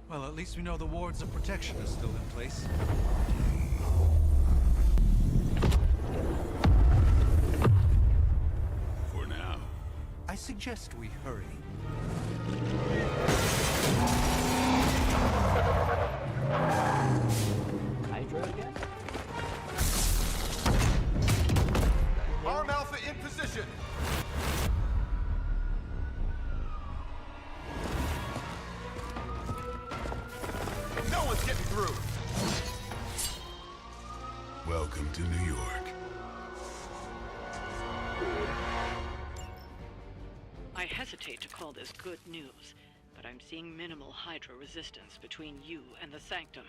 Well, at least we know the wards of protection are still in place. For now. I suggest we hurry. Hydra again? Arm Alpha in position! No one's getting through! Welcome to New York. I hesitate to call this good news, but I'm seeing minimal Hydra resistance between you and the Sanctum.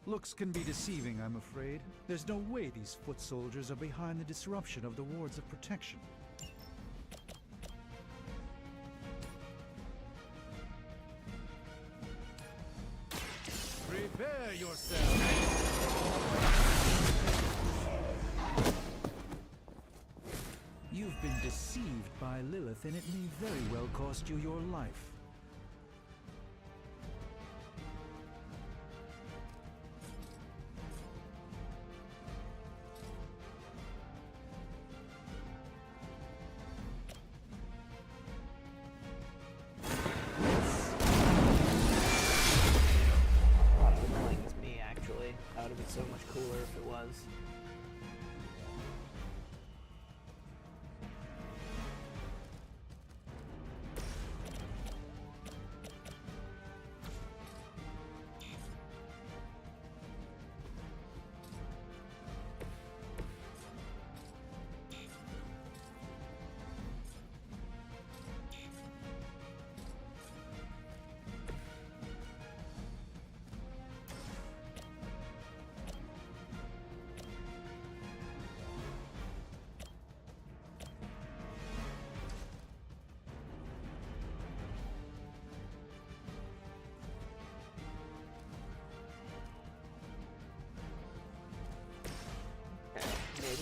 Looks can be deceiving, I'm afraid. There's no way these foot soldiers are behind the disruption of the wards of protection. Prepare yourself! You've been deceived by Lilith, and it may very well cost you your life. Not as annoying as me, actually. That would have been so much cooler if it was.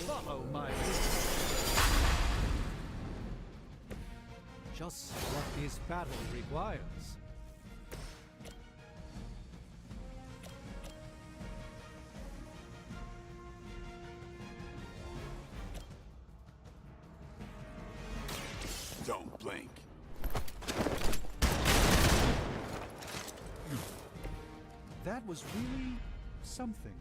Follow my lead. Just what this battle requires. Don't blink. That was really something.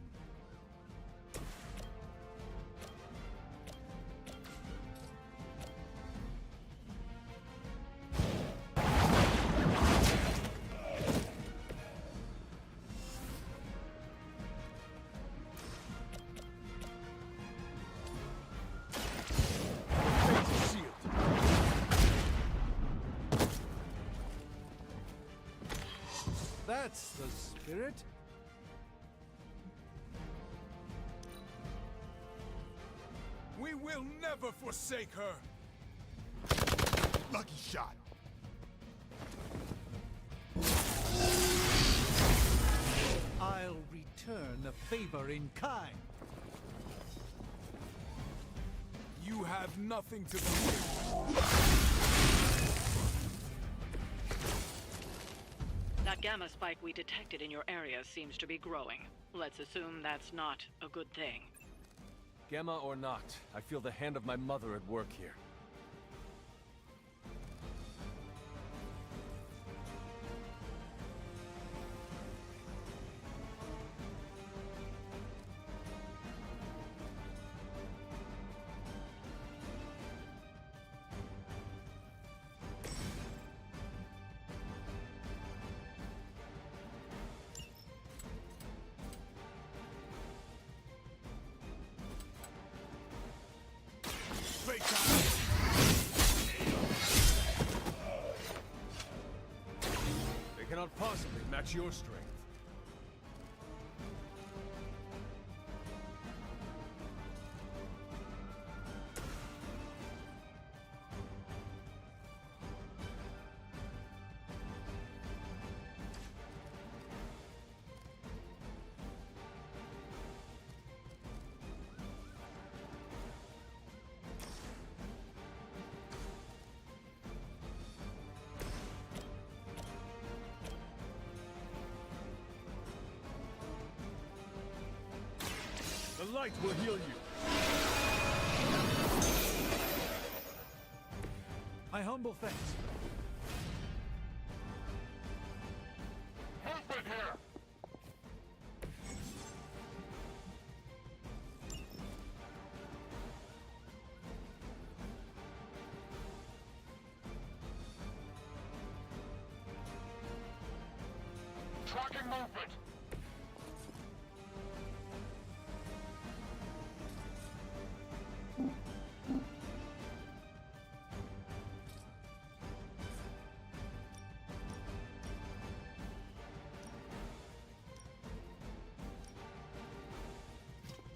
That's the spirit. We will never forsake her! Lucky shot. I'll return the favor in kind. You have nothing to fear. That gamma spike we detected in your area seems to be growing. Let's assume that's not a good thing. Gamma or not, I feel the hand of my mother at work here. They cannot possibly match your strength. light will heal you. My humble thanks. Movement here! Tracking movement!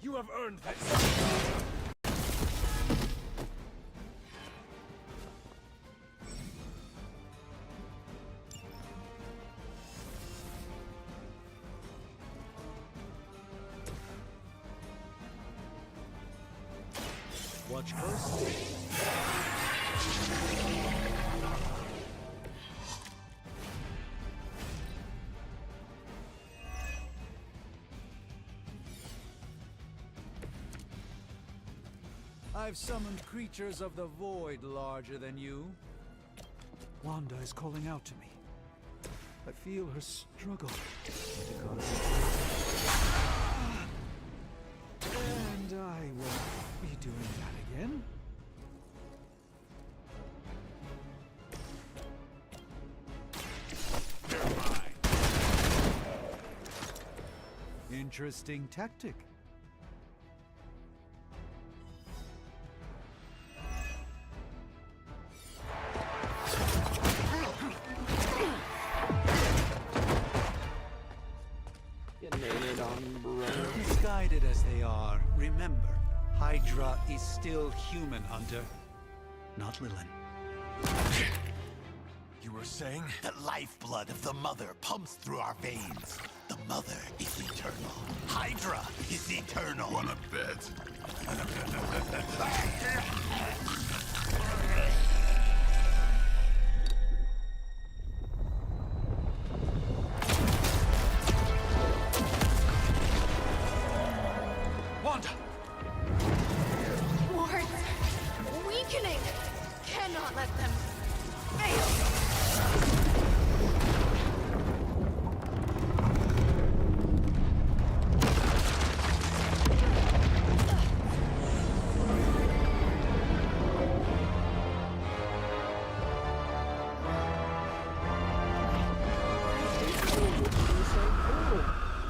You have earned this! Watch closely. I've summoned creatures of the void larger than you. Wanda is calling out to me. I feel her struggle to concentrate. And I won't be doing that again. Interesting tactic. Misguided as they are, remember, Hydra is still human, Hunter. Not Lilin. You were saying? The lifeblood of the Mother pumps through our veins. The Mother is eternal. Hydra is eternal. Wanna bet? Wanda! Wards! Weakening! Cannot let them fail!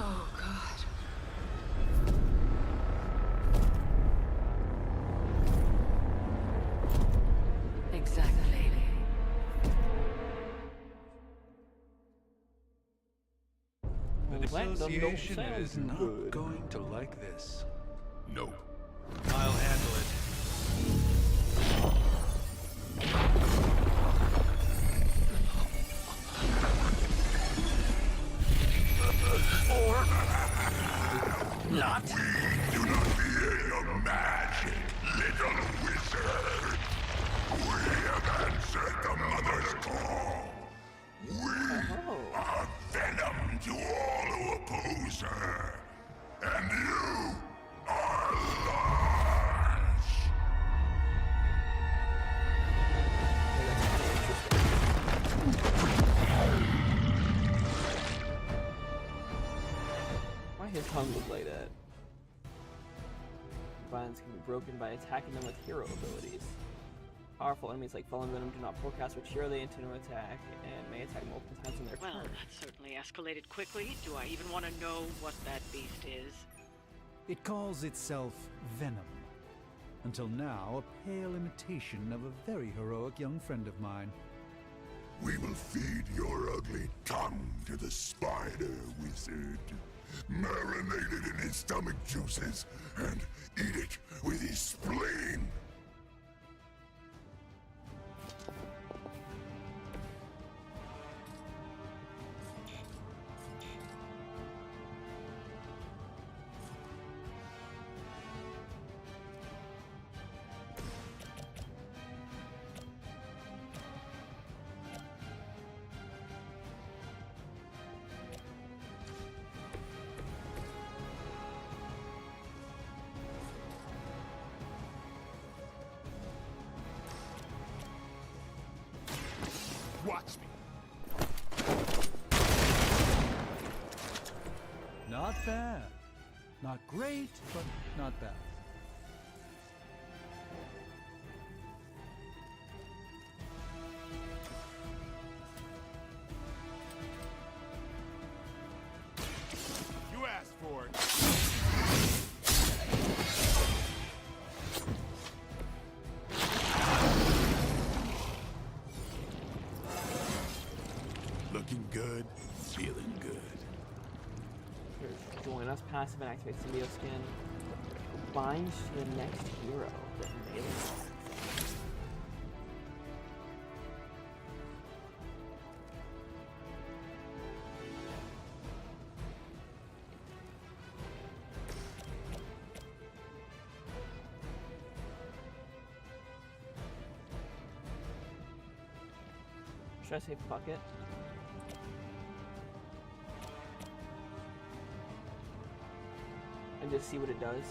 Oh, God. Exactly. The Platinum don't Association sound is too not good. going to like this. Nope. I'll handle it. Or not. We do not fear your magic, little wizard. We have answered the Mother's call. We are venom to all who oppose her. And you are large. Why his tongue look like that? Vines can be broken by attacking them with hero abilities. Powerful enemies like Fallen Venom do not forecast which hero they intend to attack and may attack multiple times in their Well, turn. that certainly escalated quickly. Do I even want to know what that beast is? It calls itself Venom. Until now, a pale imitation of a very heroic young friend of mine. We will feed your ugly tongue to the spider wizard. Marinate it in his stomach juices and eat it with his spleen. Not bad. Not great, but not bad. You asked for it. Looking good, feeling good. Here, join us. Passive and activate symbiote skin. Bind to the next hero. The melee attack. Should I say fuck it? And just see what it does?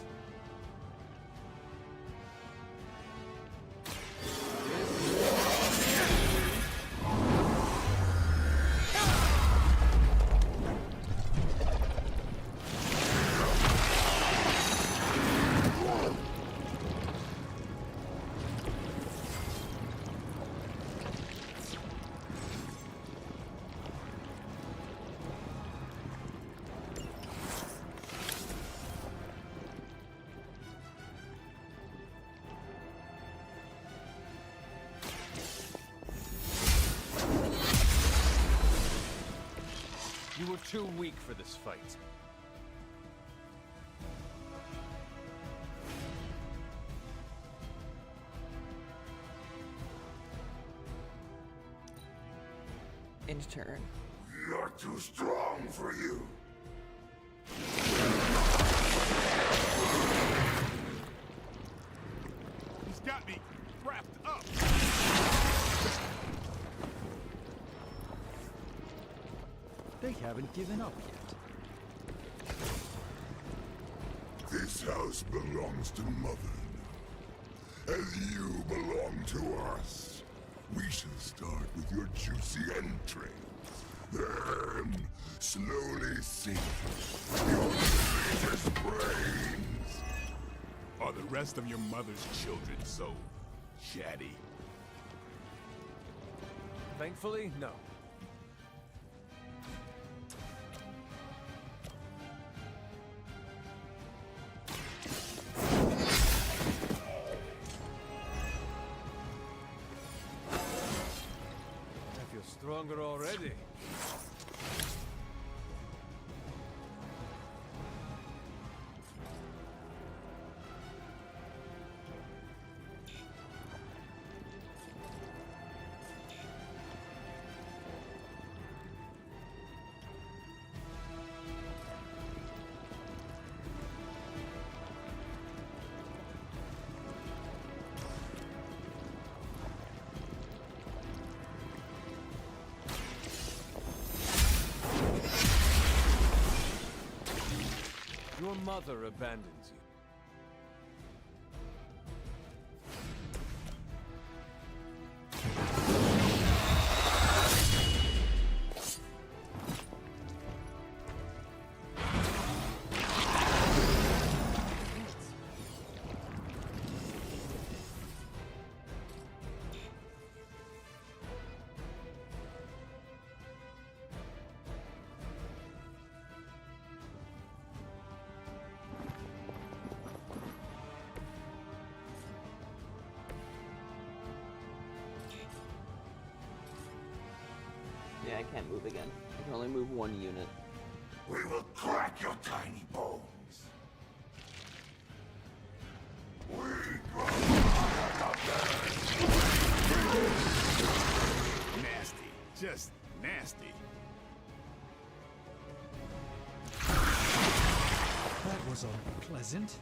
You were too weak for this fight. End turn. You're too strong for you. He's got me wrapped up. They haven't given up yet. This house belongs to Mother now, as you belong to us. We shall start with your juicy entrails, then slowly sink your delicious brains. Are the rest of your mother's children so chatty? Thankfully, no. Stronger already. Your mother abandons you. Yeah, I can't move again. I can only move one unit. We will crack your tiny bones. We nasty, just nasty. That was unpleasant.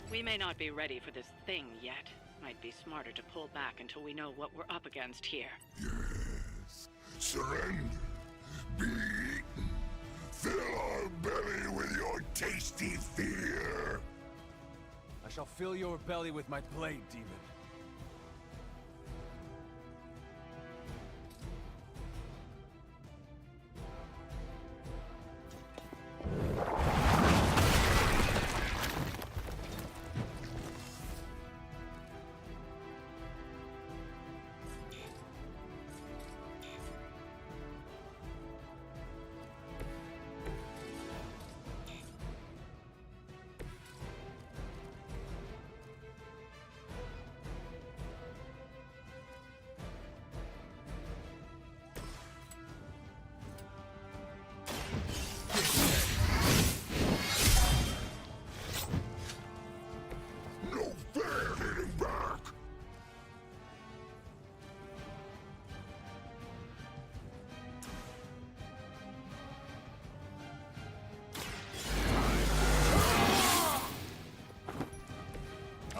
We may not be ready for this thing yet. Might be smarter to pull back until we know what we're up against here. Yes. Surrender. Be eaten. Fill our belly with your tasty fear. I shall fill your belly with my blade, demon.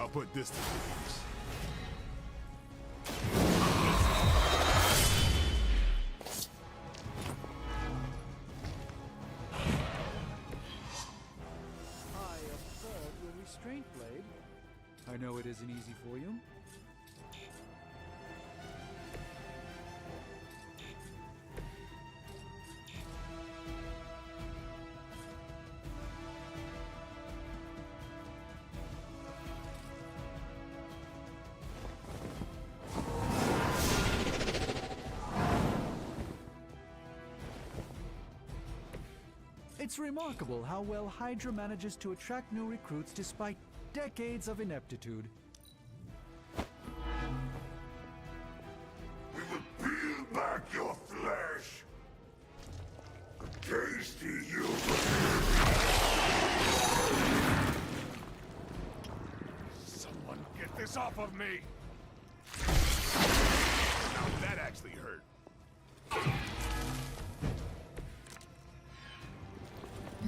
I'll put this to use. I applaud your restraint, Blade. I know it isn't easy for you. It's remarkable how well Hydra manages to attract new recruits despite decades of ineptitude. We will peel back your flesh. Tasty you. Someone get this off of me. Now that actually hurt.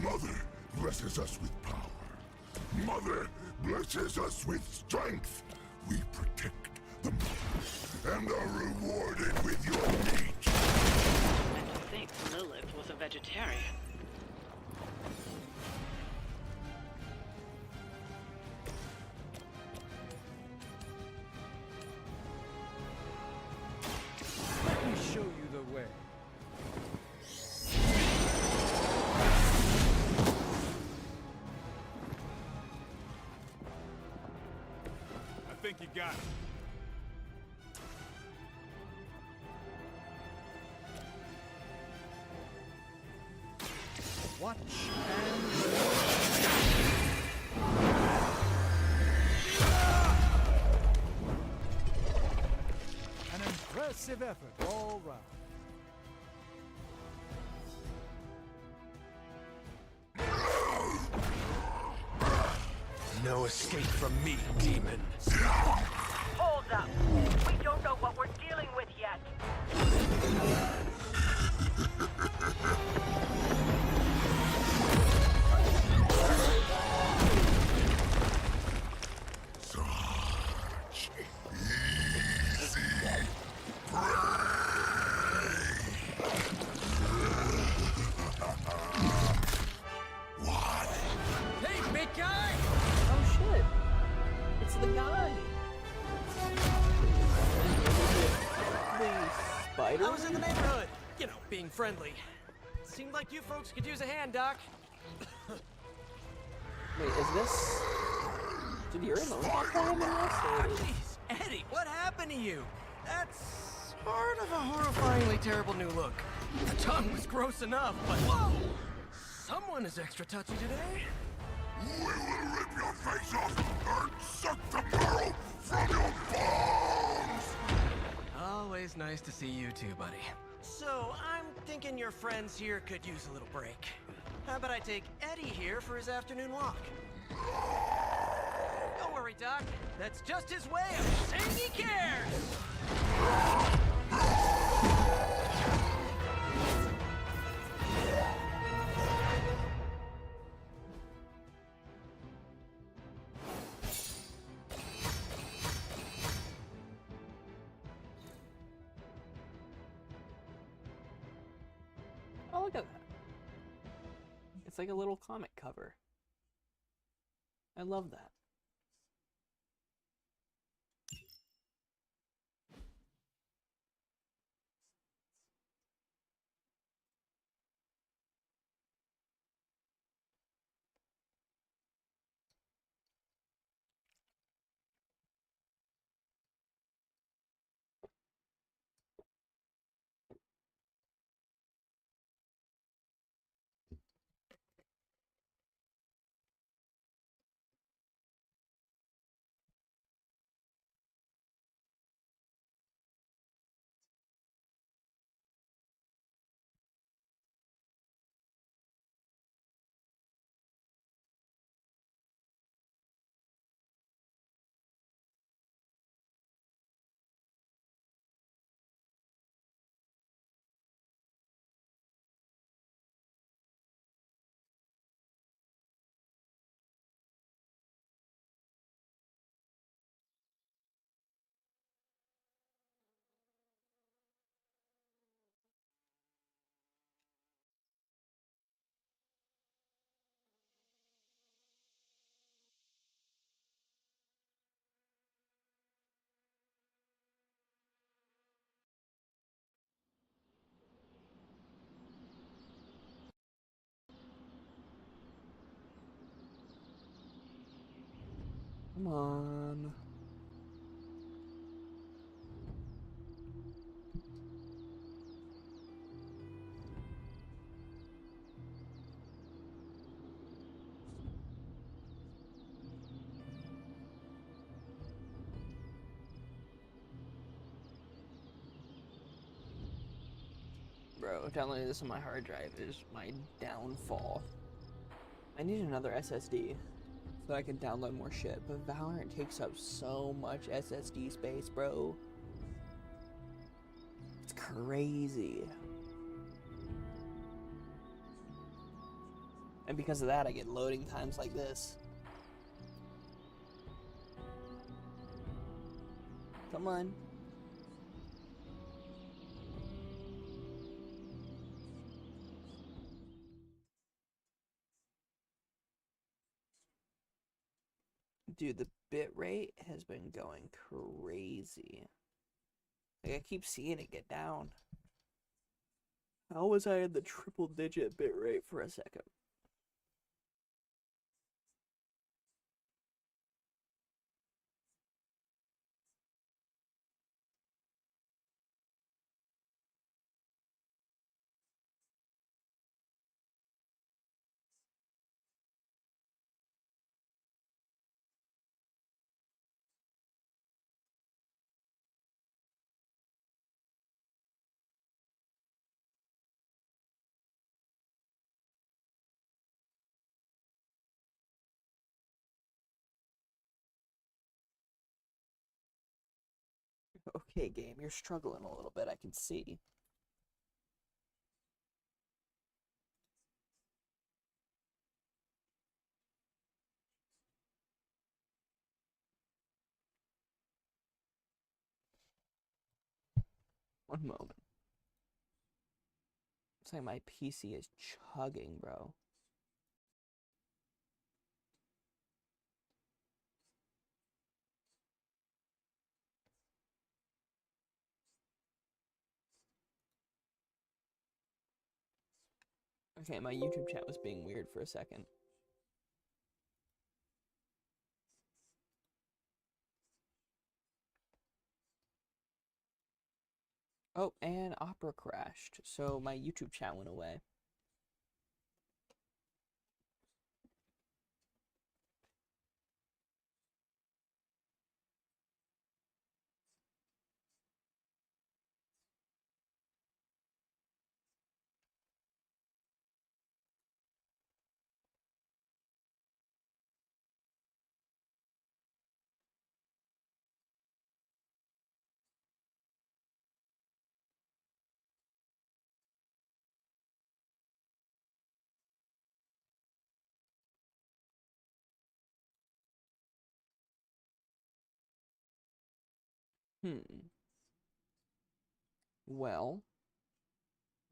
Mother blesses us with power. Mother blesses us with strength. We protect the mother and are rewarded with your meat. And to think Lilith was a vegetarian. Let me show you the way. I think you got it. Watch and an impressive effort all round. No escape from me, demon. Hold up. We don't know what we're dealing with yet. Such easy Hey, big guy! Oh shit! It's the guy. The spider. I was in the neighborhood. You know, being friendly. Seemed like you folks could use a hand, Doc. Wait, is this? Did you alone have time in this? Or... Jeez, Eddie, what happened to you? That's sort of a horrifyingly terrible new look. The tongue was gross enough, but whoa! Someone is extra touchy today. We will rip your face off and suck the marrow from your bones! Always nice to see you too, buddy. So, I'm thinking your friends here could use a little break. How about I take Eddie here for his afternoon walk? Don't worry, Doc. That's just his way of saying he cares! Oh, look at that. It's like a little comic cover. I love that. Come on. Bro, downloading this on my hard drive is my downfall. I need another SSD so I can download more shit, but Valorant takes up so much SSD space, bro. It's crazy. And because of that, I get loading times like this. Come on. Dude, the bit rate has been going crazy. Like, I keep seeing it get down. How was I in the triple digit bit rate for a second? Okay, game, you're struggling a little bit, I can see. One moment. It's like my PC is chugging, bro. Okay, my YouTube chat was being weird for a second. Oh, and Opera crashed, so my YouTube chat went away.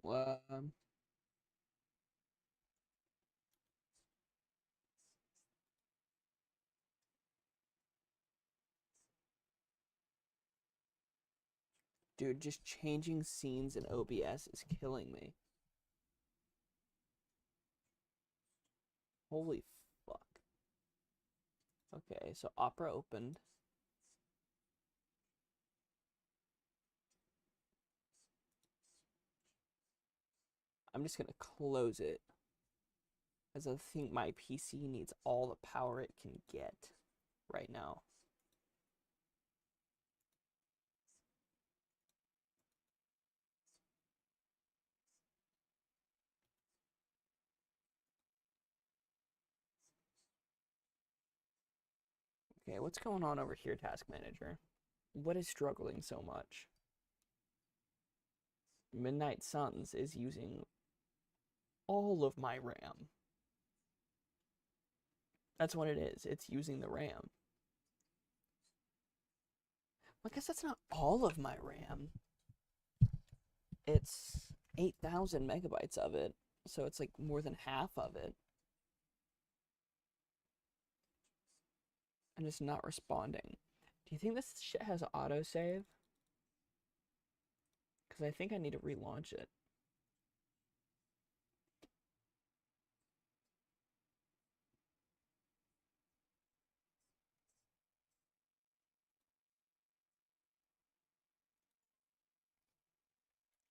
Well, um, dude, just changing scenes in OBS is killing me. Holy fuck. Okay, so Opera opened. I'm just gonna close it, as I think my PC needs all the power it can get right now. Okay, what's going on over here, Task Manager? What is struggling so much? Midnight Suns is using all of my RAM. That's what it is. It's using the RAM. I guess that's not all of my RAM. It's 8,000 megabytes of it, so it's like more than half of it. And it's not responding. Do you think this shit has autosave? Because I think I need to relaunch it.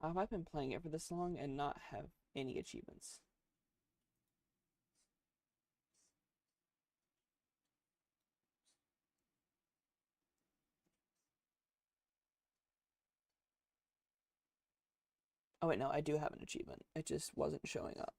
How have I been playing it for this long and not have any achievements? Oh wait, no, I do have an achievement. It just wasn't showing up.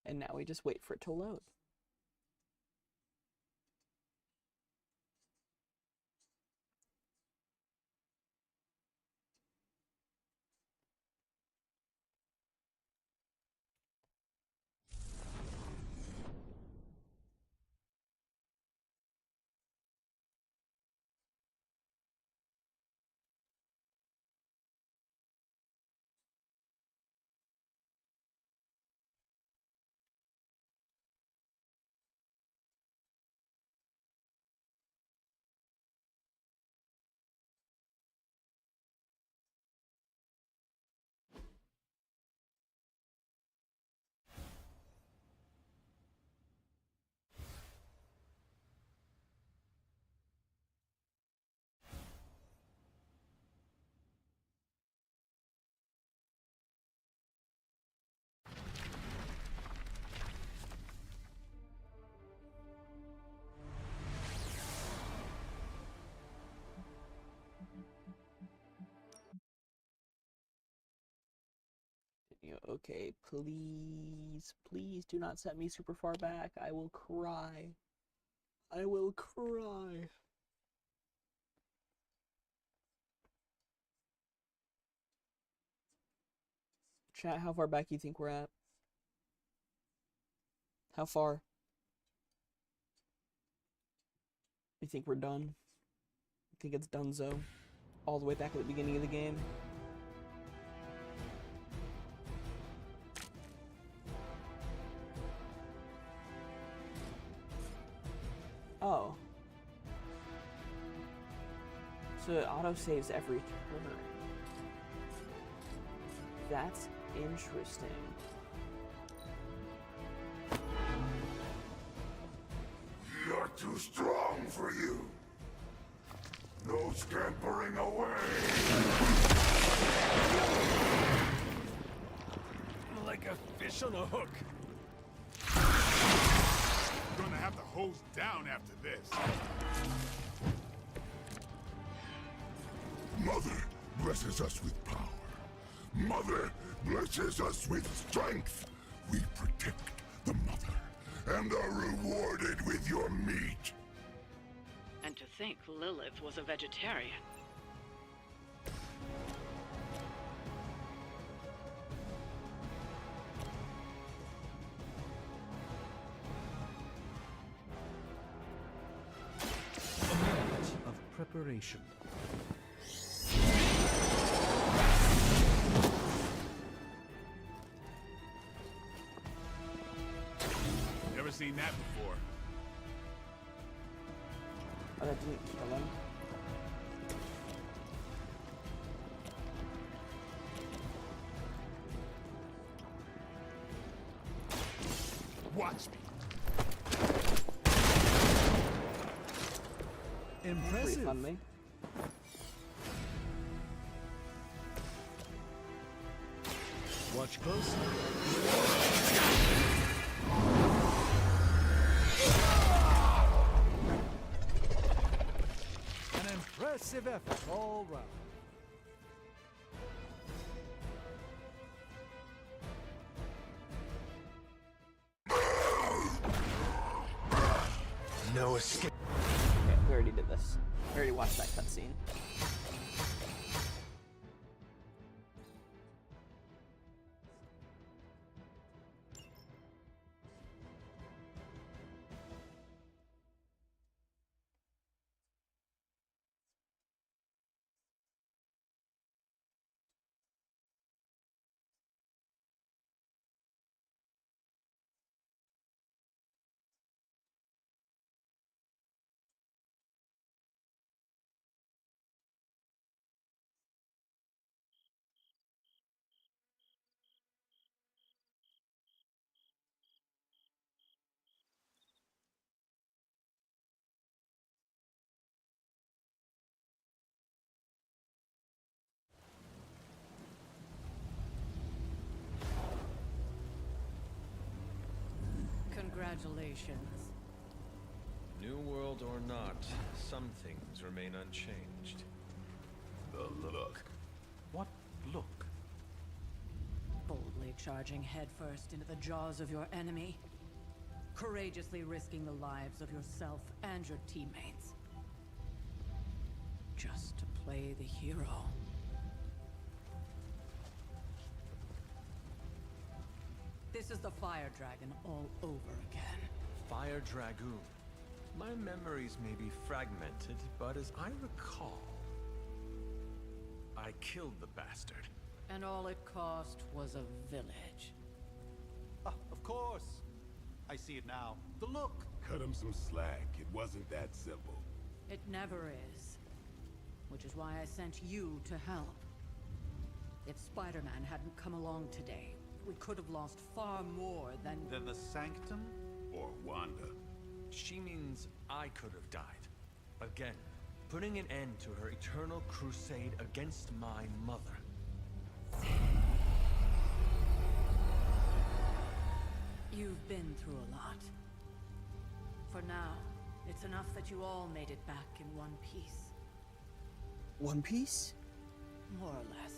And now we just wait for it to load. Okay, please, please do not set me super far back. I will cry. I will cry. Chat, how far back you think we're at? How far? You think we're done? You think it's donezo? All the way back at the beginning of the game? Oh. So it auto-saves every turn. That's interesting. You're too strong for you. No scampering away. Like a fish on a hook. Gonna have to hose down after this. Mother blesses us with power. Mother blesses us with strength. We protect the mother and are rewarded with your meat. And to think Lilith was a vegetarian. A moment of preparation. Never seen that before. Oh, that didn't kill him. Watch me. Impressive. On me. Watch closely. An impressive effort all round. No escape. Okay, we already did this. We already watched that cutscene. Congratulations. New world or not, some things remain unchanged. The look. What look? Boldly charging headfirst into the jaws of your enemy. Courageously risking the lives of yourself and your teammates. Just to play the hero. This is the Fire Dragon all over again. Fire Dragoon. My memories may be fragmented, but as I recall, I killed the bastard. And all it cost was a village. Ah, of course. I see it now. The look. Cut him some slack. It wasn't that simple. It never is. Which is why I sent you to help. If Spider-Man hadn't come along today, we could have lost far more than... Then the Sanctum? Or Wanda. She means I could have died. Again, putting an end to her eternal crusade against my mother. You've been through a lot. For now, it's enough that you all made it back in one piece. One Piece? More or less.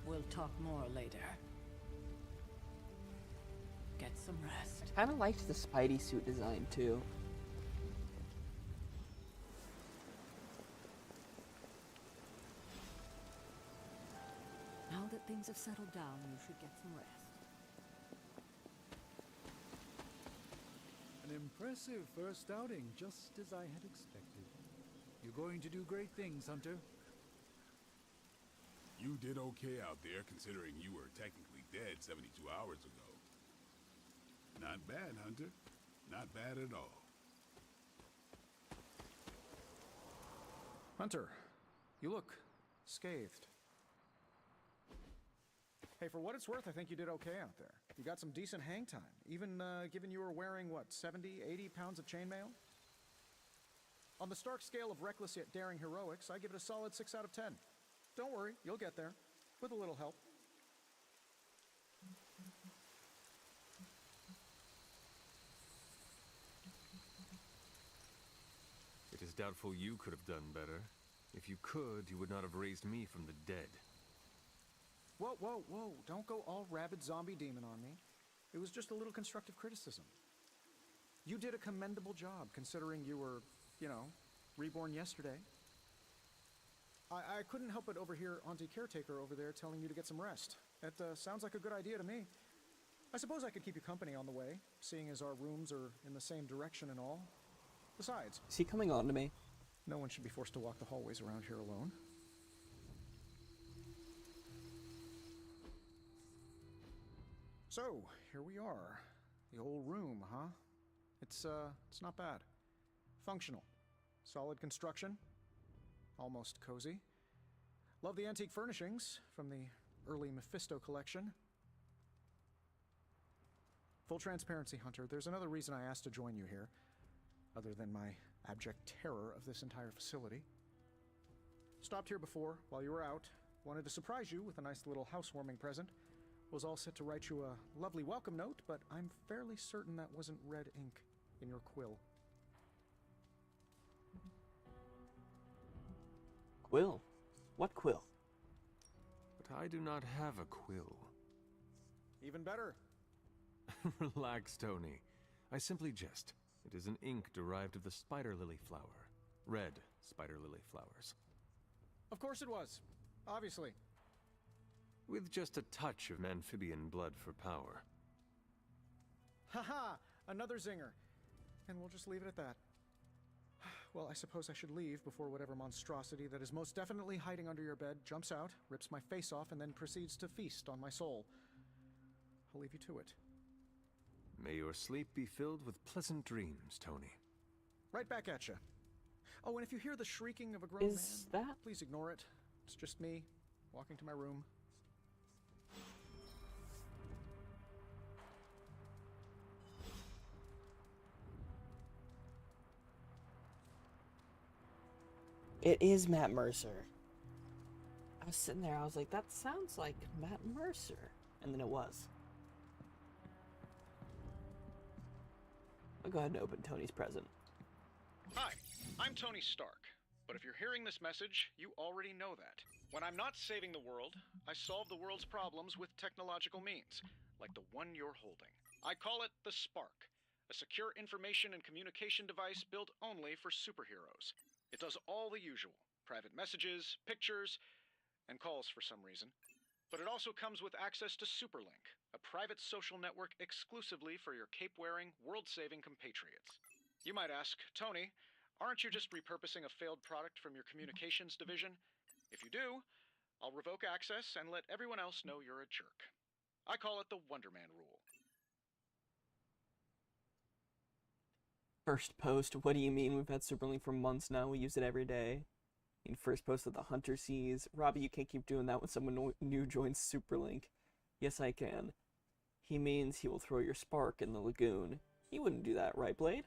We'll talk more later. Get some rest. I kind of liked the Spidey suit design too. Now that things have settled down, you should get some rest. An impressive first outing, just as I had expected. You're going to do great things, Hunter. You did okay out there, considering you were technically dead 72 hours ago. Not bad, Hunter. Not bad at all. Hunter, you look scathed. Hey, for what it's worth, I think you did okay out there. You got some decent hang time, even given you were wearing, what, 70, 80 pounds of chainmail? On the Stark scale of reckless yet daring heroics, I give it a solid 6 out of 10. Don't worry, you'll get there, with a little help. It is doubtful you could have done better. If you could, you would not have raised me from the dead. Whoa, whoa, whoa, don't go all rabid zombie demon on me. It was just a little constructive criticism. You did a commendable job, considering you were, you know, reborn yesterday. I couldn't help but overhear Auntie Caretaker over there telling you to get some rest. That sounds like a good idea to me. I suppose I could keep you company on the way, seeing as our rooms are in the same direction and all. Besides... Is he coming on to me? No one should be forced to walk the hallways around here alone. So, here we are. The old room, huh? It's not bad. Functional. Solid construction. Almost cozy. Love the antique furnishings from the early Mephisto collection. Full transparency, Hunter, there's another reason I asked to join you here, other than my abject terror of this entire facility. Stopped here before, while you were out. Wanted to surprise you with a nice little housewarming present. Was all set to write you a lovely welcome note, but I'm fairly certain that wasn't red ink in your quill. Quill? What quill? But I do not have a quill. Even better. Relax, Tony. I simply jest. It is an ink derived of the spider lily flower. Red spider lily flowers. Of course it was. Obviously. With just a touch of amphibian blood for power. Haha! Another zinger. And we'll just leave it at that. Well, I suppose I should leave before whatever monstrosity that is most definitely hiding under your bed jumps out, rips my face off, and then proceeds to feast on my soul. I'll leave you to it. May your sleep be filled with pleasant dreams, Tony. Right back at you. Oh, and if you hear the shrieking of a grown man, please ignore it. It's just me, walking to my room. It is Matt Mercer. I was sitting there, I was like, that sounds like Matt Mercer. And then it was. I'll go ahead and open Tony's present. Hi, I'm Tony Stark. But if you're hearing this message, you already know that. When I'm not saving the world, I solve the world's problems with technological means, like the one you're holding. I call it the Spark, a secure information and communication device built only for superheroes. It does all the usual, private messages, pictures, and calls for some reason. But it also comes with access to Superlink, a private social network exclusively for your cape-wearing, world-saving compatriots. You might ask, Tony, aren't you just repurposing a failed product from your communications division? If you do, I'll revoke access and let everyone else know you're a jerk. I call it the Wonder Man rule. First post, what do you mean? We've had Superlink for months now, we use it every day. In first post that the Hunter sees. Robbie, you can't keep doing that when someone new joins Superlink. Yes, I can. He means he will throw your spark in the lagoon. He wouldn't do that, right, Blade?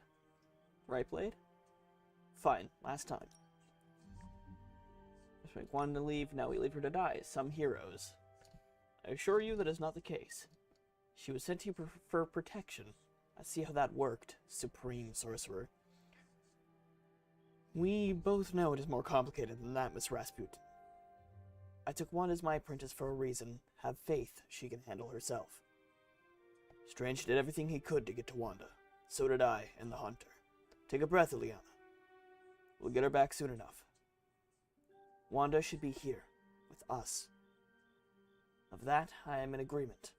Right, Blade? Fine, last time. Just like wanted to leave, now we leave her to die. Some heroes. I assure you that is not the case. She was sent to you for protection. I see how that worked, Supreme Sorcerer. We both know it is more complicated than that, Miss Rasputin. I took Wanda as my apprentice for a reason. Have faith she can handle herself. Strange did everything he could to get to Wanda. So did I and the Hunter. Take a breath, Ileana. We'll get her back soon enough. Wanda should be here, with us. Of that, I am in agreement.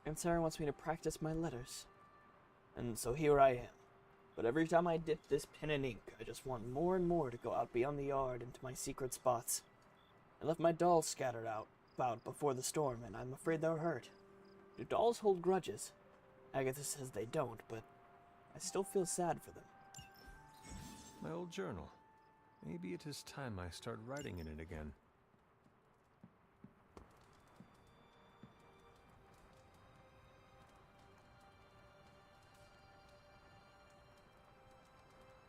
And Sarah wants me to practice my letters. And so here I am. But every time I dip this pen in ink, I just want more and more to go out beyond the yard into my secret spots. I left my dolls scattered about before the storm, and I'm afraid they're hurt. Do dolls hold grudges? Agatha says they don't, but I still feel sad for them. My old journal. Maybe it is time I start writing in it again.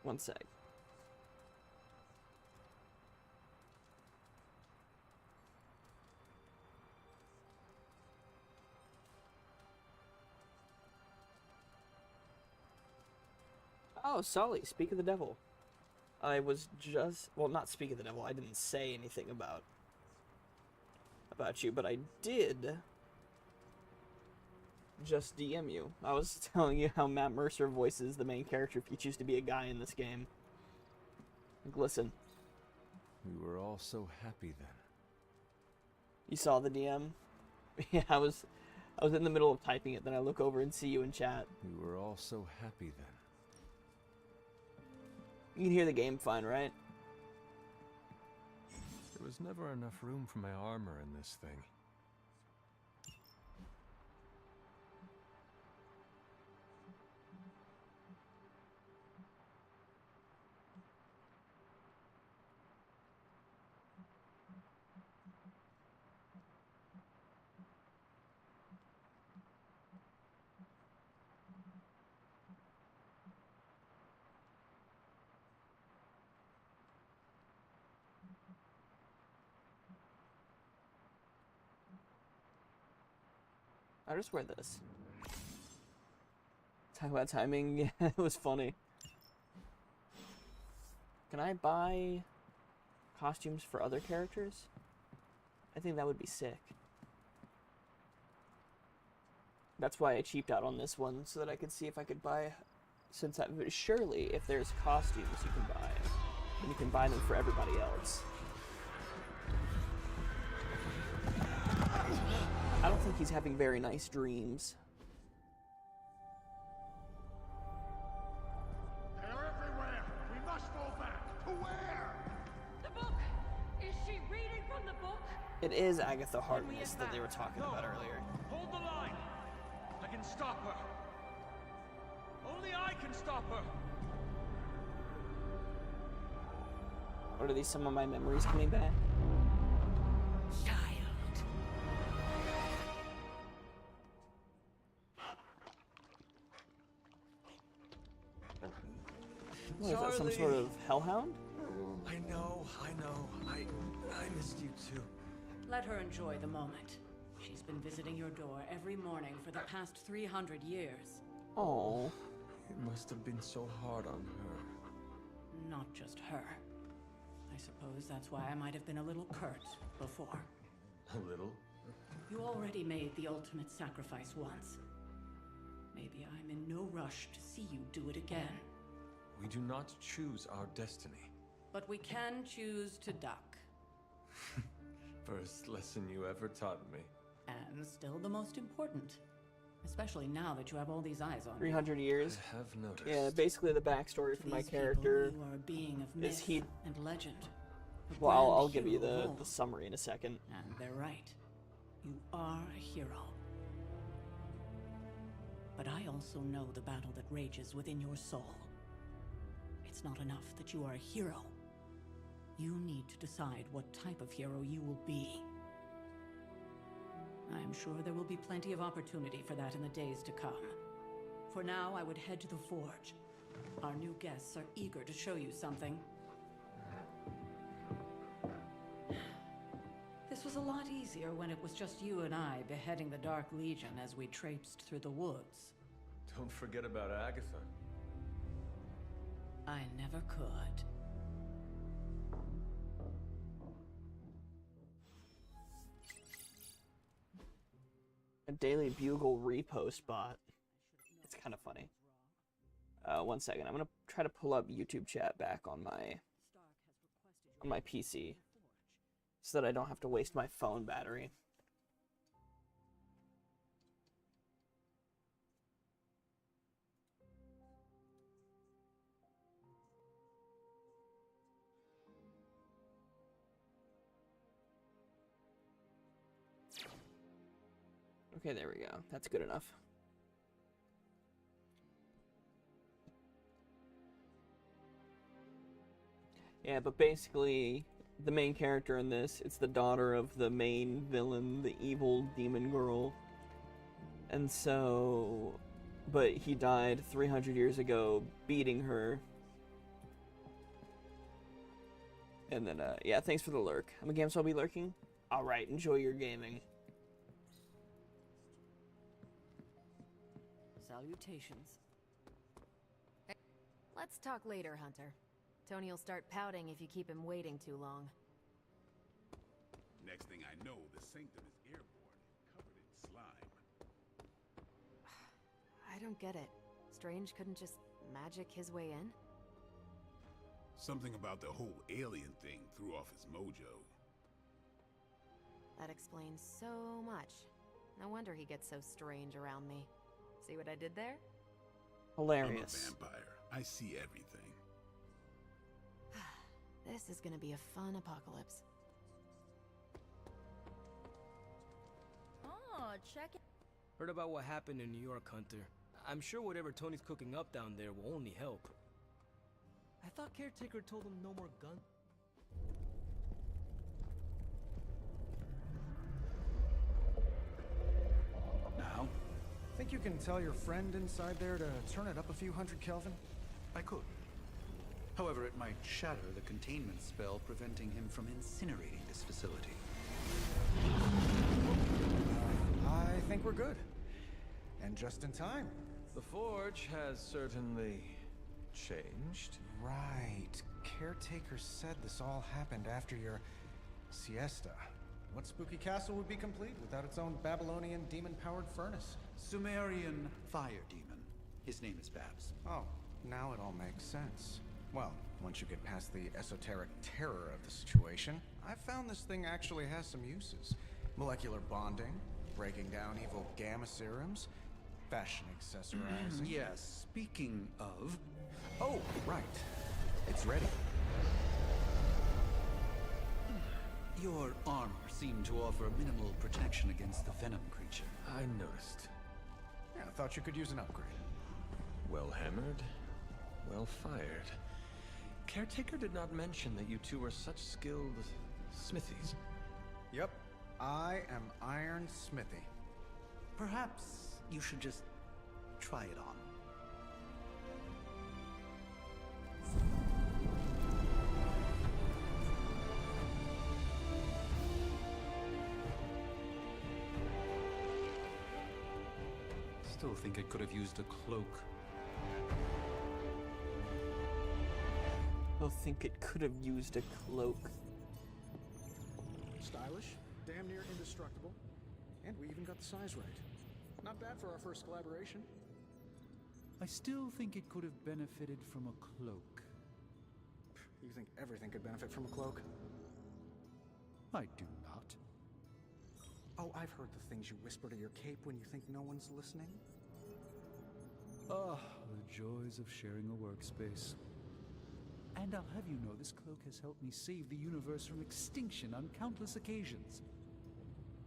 One sec. Oh, Sully, speak of the devil. I was just, well, not speak of the devil, I didn't say anything about you, but I did just DM you. I was telling you how Matt Mercer voices the main character if you choose to be a guy in this game. Like, listen. We were all so happy then. You saw the DM? Yeah, I was in the middle of typing it, then I look over and see you in chat. We were all so happy then. You can hear the game fine, right? There was never enough room for my armor in this thing. I'll just wear this. Talk about timing, yeah, it was funny. Can I buy costumes for other characters? I think that would be sick. That's why I cheaped out on this one, so that I could see if I could buy, since surely if there's costumes you can buy, then you can buy them for everybody else. I don't think he's having very nice dreams. They're everywhere! We must fall back! To where? The book! Is she reading from the book? It is Agatha Harkness that they were talking about earlier. Hold the line! I can stop her! Only I can stop her. What are these? Some of my memories coming back? What, is that some sort of hellhound? I know. I missed you too. Let her enjoy the moment. She's been visiting your door every morning for the past 300 years. Oh. It must have been so hard on her. Not just her. I suppose that's why I might have been a little curt before. A little? You already made the ultimate sacrifice once. Maybe I'm in no rush to see you do it again. We do not choose our destiny. But we can choose to duck. First lesson you ever taught me. And still the most important. Especially now that you have all these eyes on you. 300 years. I have noticed. Yeah, basically the backstory for my These people, character you are a being of is myth he. and legend. A Well, I'll grand give you hero of the old. summary in a second. And they're right. You are a hero. But I also know the battle that rages within your soul. It's not enough that you are a hero. You need to decide what type of hero you will be. I am sure there will be plenty of opportunity for that in the days to come. For now, I would head to the forge. Our new guests are eager to show you something. This was a lot easier when it was just you and I beheading the Dark Legion as we traipsed through the woods. Don't forget about Agatha. I never could. A Daily Bugle repost bot. It's kind of funny. 1 second. I'm gonna try to pull up YouTube chat back on my PC, so that I don't have to waste my phone battery. Okay, there we go. That's good enough. Yeah, but basically, the main character in this, it's the daughter of the main villain, the evil demon girl. And so, but he died 300 years ago beating her. And then, yeah, thanks for the lurk. I'm a game, so I'll be lurking. Alright, enjoy your gaming. Salutations. Let's talk later, Hunter. Tony will start pouting if you keep him waiting too long. Next thing I know, the Sanctum is airborne, covered in slime. I don't get it. Strange couldn't just magic his way in? Something about the whole alien thing threw off his mojo. That explains so much. No wonder he gets so strange around me. See what I did there? Hilarious. I'm a vampire. I see everything. This is gonna be a fun apocalypse. Oh, check it. Heard about what happened in New York, Hunter. I'm sure whatever Tony's cooking up down there will only help. I thought Caretaker told him no more guns. Now? Think you can tell your friend inside there to turn it up a few hundred Kelvin? I could. However, it might shatter the containment spell preventing him from incinerating this facility. I think we're good. And just in time. The Forge has certainly changed. Right. Caretaker said this all happened after your siesta. What spooky castle would be complete without its own Babylonian demon-powered furnace? Sumerian fire demon. His name is Babs. Oh, now it all makes sense. Well, once you get past the esoteric terror of the situation, I've found this thing actually has some uses. Molecular bonding, breaking down evil gamma serums, fashion accessorizing. Yes, speaking of... Oh, right. It's ready. Your armor seemed to offer minimal protection against the venom creature. I noticed. Yeah, I thought you could use an upgrade. Well hammered, well fired. Caretaker did not mention that you two are such skilled smithies. Yep, I am Iron Smithy. Perhaps you should just try it on. Still think it could have used a cloak. I think it could have used a cloak. Stylish, damn near indestructible, and we even got the size right. Not bad for our first collaboration. I still think it could have benefited from a cloak. You think everything could benefit from a cloak? I do not. Oh, I've heard the things you whisper to your cape when you think no one's listening. Ah, the joys of sharing a workspace. And I'll have you know, this cloak has helped me save the universe from extinction on countless occasions.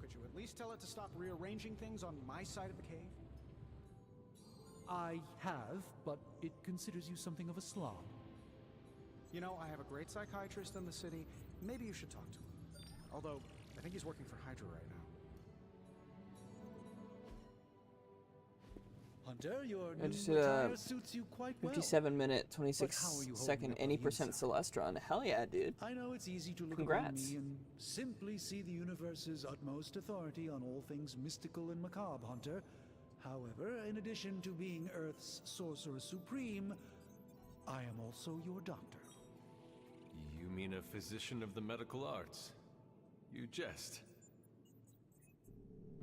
Could you at least tell it to stop rearranging things on my side of the cave? I have, but it considers you something of a slob. You know, I have a great psychiatrist in the city. Maybe you should talk to him. Although, I think he's working for Hydra right now. Hunter, your I new just attire suits you quite well. 57-minute, But how are you 26-second, holding up any on the percent inside? Celestron. Hell yeah, dude. I know it's easy to look around Congrats. me and simply see the universe's utmost authority on all things mystical and macabre, Hunter. However, in addition to being Earth's Sorcerer Supreme, I am also your doctor. You mean a physician of the medical arts? You jest.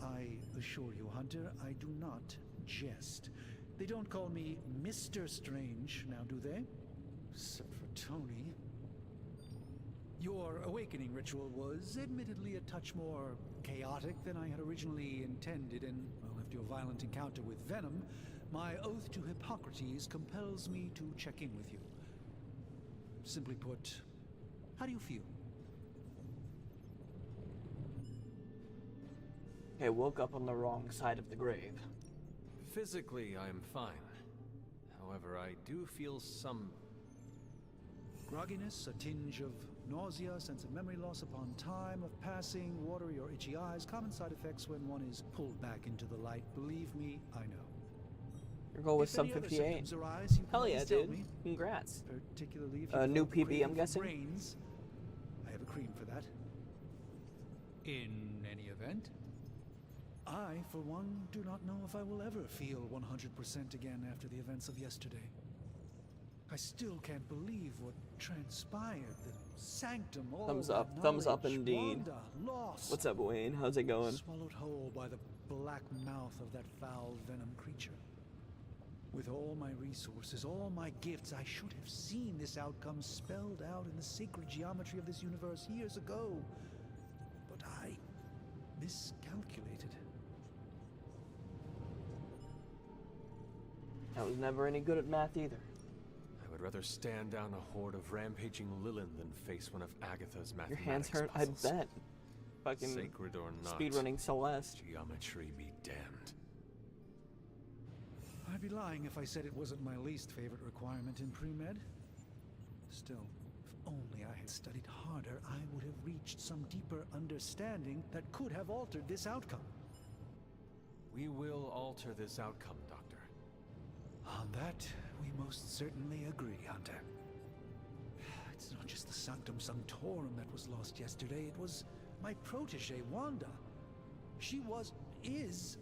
I assure you, Hunter, I do not jest. They don't call me Mr. Strange, now do they? Except for Tony. Your awakening ritual was admittedly a touch more chaotic than I had originally intended, and, well, after your violent encounter with Venom, my oath to Hippocrates compels me to check in with you. Simply put, how do you feel? I woke up on the wrong side of the grave. Physically, I am fine. However, I do feel some... Grogginess, a tinge of nausea, sense of memory loss upon time of passing, watery or itchy eyes, common side effects when one is pulled back into the light. Believe me, I know. Your goal was If sub any other 58. symptoms arise, you can Hell yeah, always tell dude. me. Congrats. Particularly if you New felt the PB, craving I'm for guessing? brains. I have a cream for that. In any event, I, for one, do not know if I will ever feel 100% again after the events of yesterday. I still can't believe what transpired. The sanctum, all Thumbs my up. Thumbs up knowledge, indeed. Wanda, lost. What's up, Wayne? How's it going? Swallowed whole by the black mouth of that foul venom creature. With all my resources, all my gifts, I should have seen this outcome spelled out in the sacred geometry of this universe years ago. But I miscalculated. I was never any good at math either. I would rather stand down a horde of rampaging Lilin than face one of Agatha's Your mathematics hands hurt, puzzles. I bet. Fucking Sacred or not, speedrunning Celeste. geometry be damned. I'd be lying if I said it wasn't my least favorite requirement in pre-med. Still, if only I had studied harder, I would have reached some deeper understanding that could have altered this outcome. We will alter this outcome, Doctor. On that, we most certainly agree, Hunter. It's not just the Sanctum Sanctorum that was lost yesterday, it was my protege, Wanda. She is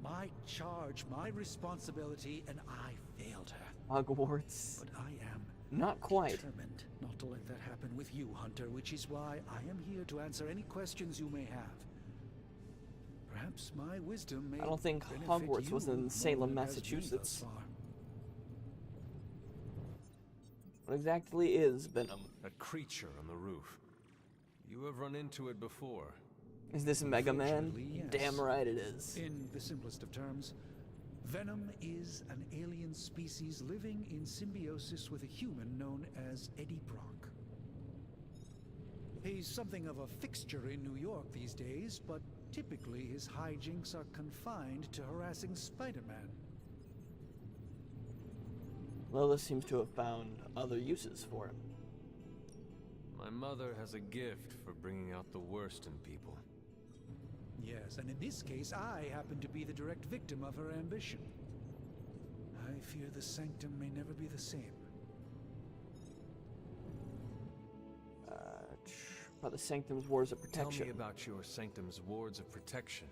my charge, my responsibility, and I failed her. Hogwarts. But I am not quite determined not to let that happen with you, Hunter, which is why I am here to answer any questions you may have. Perhaps my wisdom may I don't think benefit Hogwarts you was in more Salem, than it has me Massachusetts. thus far. What exactly is Venom? That creature on the roof. You have run into it before. Is this Mega Man? Unfortunately, yes. Damn right it is. In the simplest of terms, Venom is an alien species living in symbiosis with a human known as Eddie Brock. He's something of a fixture in New York these days, but typically his hijinks are confined to harassing Spider-Man. Lilith seems to have found other uses for him. My mother has a gift for bringing out the worst in people. Yes, and in this case, I happen to be the direct victim of her ambition. I fear the Sanctum may never be the same. About the Sanctum's Wards of Protection. Tell me about your Sanctum's Wards of Protection.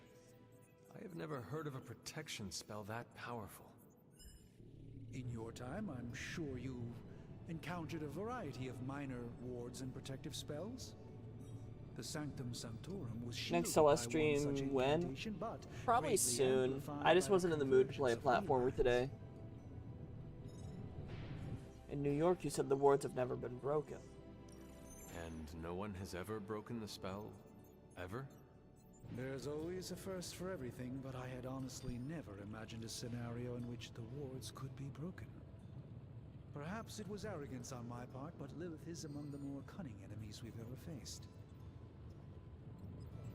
I have never heard of a protection spell that powerful. In your time, I'm sure you encountered a variety of minor wards and protective spells. The Sanctum Sanctorum was shielded Next Celeste by one such stream when? incantation, but Probably greatly soon. amplified I just by the wasn't in the mood to play a convergence of platformer today. In New York, you said the wards have never been broken. And no one has ever broken the spell? Ever? There's always a first for everything, but I had honestly never imagined a scenario in which the wards could be broken. Perhaps it was arrogance on my part, but Lilith is among the more cunning enemies we've ever faced.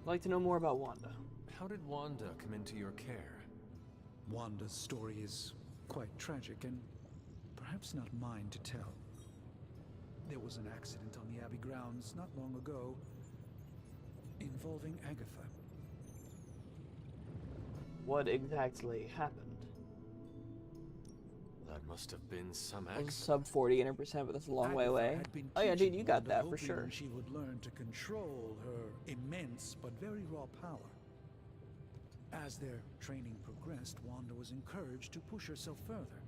I'd like to know more about Wanda. How did Wanda come into your care? Wanda's story is quite tragic and perhaps not mine to tell. There was an accident on the Abbey grounds not long ago involving Agatha. What exactly happened? That must have been some I was accident. sub 40%, but that's a long way Agatha away. had been Oh yeah, dude, teaching you got Wanda, that for hoping sure. She would learn to control her immense but very raw power. As their training progressed, Wanda was encouraged to push herself further.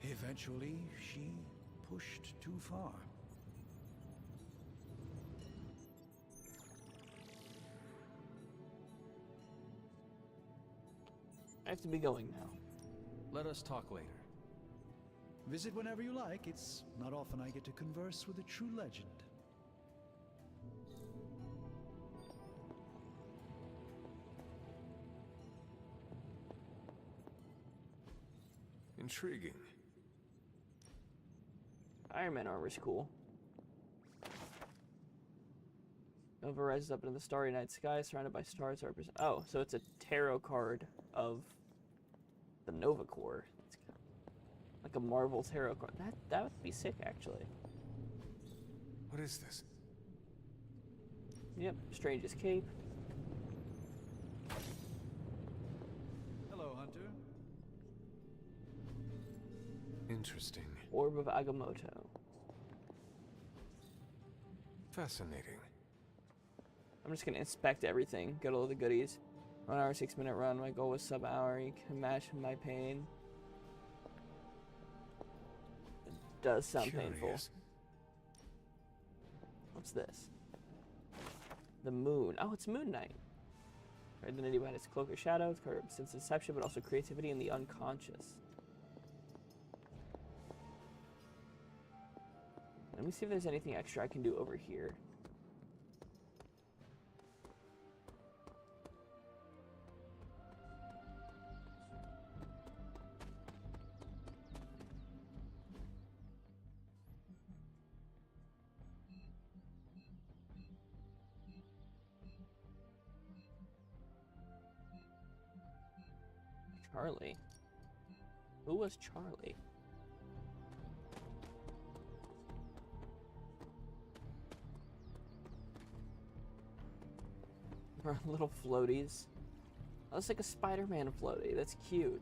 Eventually, she pushed too far. I have to be going now. Let us talk later. Visit whenever you like. It's not often I get to converse with a true legend. Intriguing. Iron Man armor's cool. Nova rises up into the starry night sky, surrounded by stars that represent. Oh, so it's a tarot card of the Nova Corps. It's kind of like a Marvel tarot card. That would be sick, actually. What is this? Yep, Strange's cape. Hello, Hunter. Interesting. Orb of Agamotto. Fascinating. I'm just gonna inspect everything, get all the goodies. 1 hour, 6-minute run. My goal was sub-hour. You can imagine my pain. It does sound painful. Curious. What's this? The moon. Oh, it's Moon Knight. Identity behind its cloak of shadows, since deception, but also creativity and the unconscious. Let me see if there's anything extra I can do over here. Charlie. Who was Charlie? Little floaties. Oh, that's like a Spider-Man floaty. That's cute.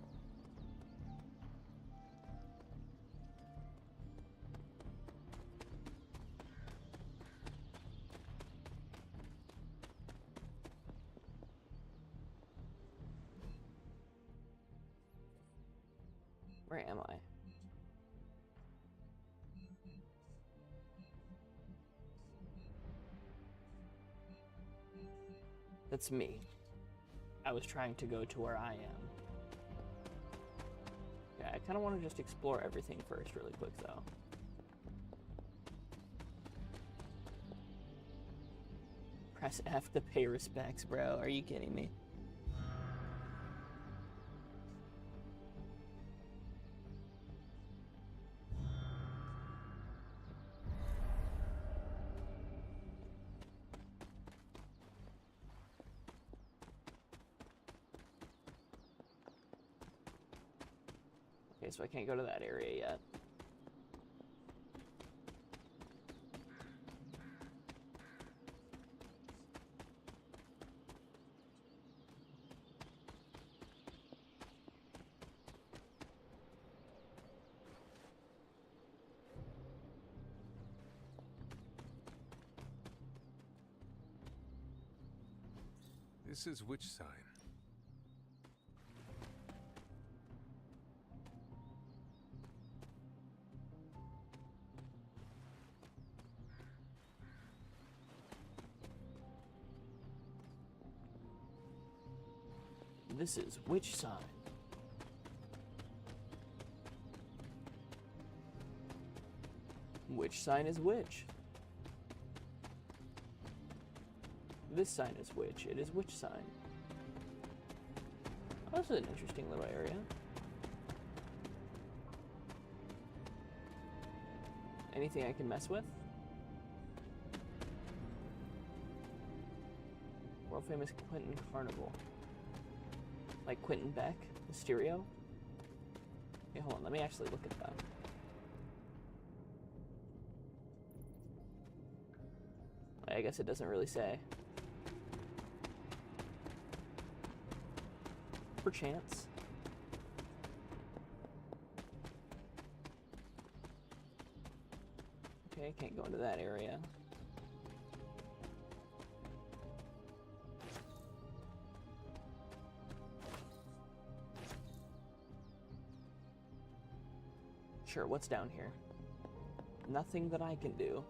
Where am I? That's me. I was trying to go to where I am. Yeah, I kind of want to just explore everything first really quick though. Press F to pay respects, bro. Are you kidding me? Okay, so I can't go to that area yet. This is which sign? This is which sign? Which sign is which? This sign is which? It is which sign? Oh, this is an interesting little area. Anything I can mess with? World famous Quentin Carnival. Like Quentin Beck, Mysterio? Okay, hold on, let me actually look at that. I guess it doesn't really say. Perchance. Okay, I can't go into that area. Sure, what's down here? Nothing that I can do.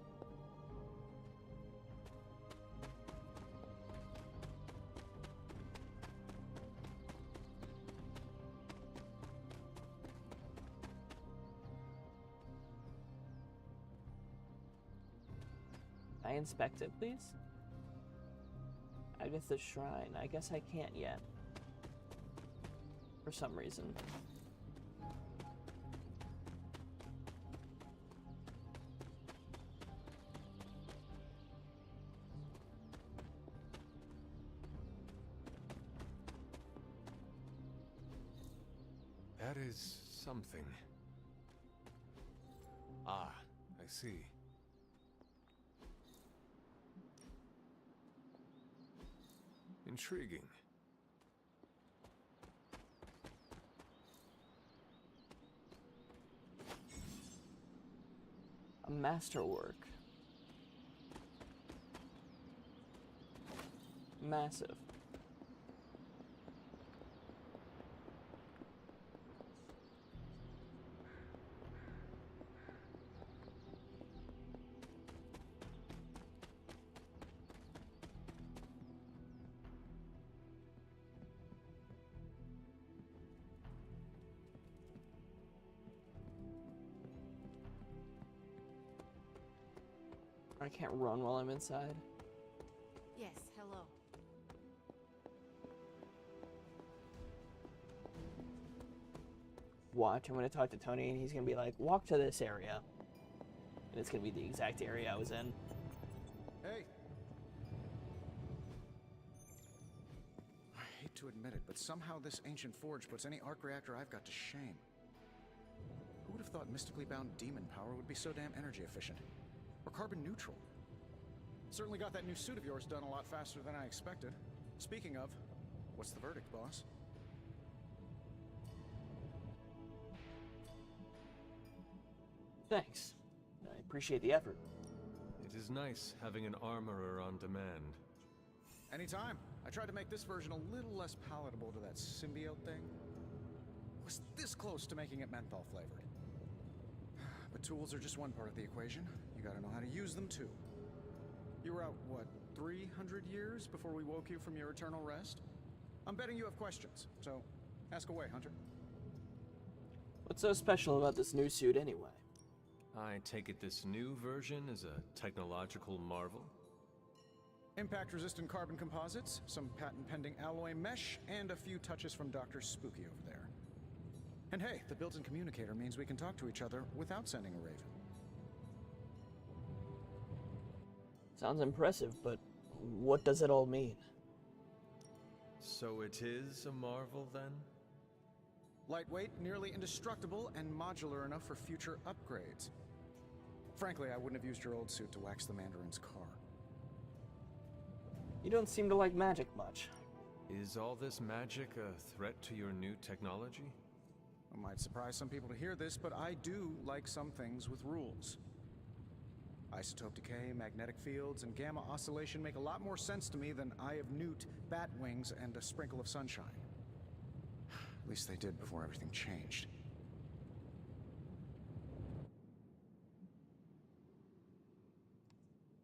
I inspect it, please? Agatha's Shrine. I guess I can't yet. For some reason. That is something. Ah, I see. Intriguing. A masterwork. Massive. I can't run while I'm inside. Yes, hello. Watch, I'm gonna talk to Tony and he's gonna be like, walk to this area. And it's gonna be the exact area I was in. Hey! I hate to admit it, but somehow this ancient forge puts any arc reactor I've got to shame. Who would have thought mystically bound demon power would be so damn energy efficient? Or carbon neutral? Certainly got that new suit of yours done a lot faster than I expected. Speaking of, what's the verdict, boss? Thanks. I appreciate the effort. It is nice having an armorer on demand. Anytime. I tried to make this version a little less palatable to that symbiote thing. Was this close to making it menthol flavored. But tools are just one part of the equation. You gotta know how to use them too. You were out, what, 300 years before we woke you from your eternal rest? I'm betting you have questions, so ask away, Hunter. What's so special about this new suit anyway? I take it this new version is a technological marvel? Impact-resistant carbon composites, some patent-pending alloy mesh, and a few touches from Dr. Spooky over there. And hey, the built-in communicator means we can talk to each other without sending a raven. Sounds impressive, but what does it all mean? So it is a marvel then? Lightweight, nearly indestructible, and modular enough for future upgrades. Frankly, I wouldn't have used your old suit to wax the Mandarin's car. You don't seem to like magic much. Is all this magic a threat to your new technology? It might surprise some people to hear this, but I do like some things with rules. Isotope decay, magnetic fields, and gamma oscillation make a lot more sense to me than Eye of Newt, bat wings, and a sprinkle of sunshine. At least they did before everything changed.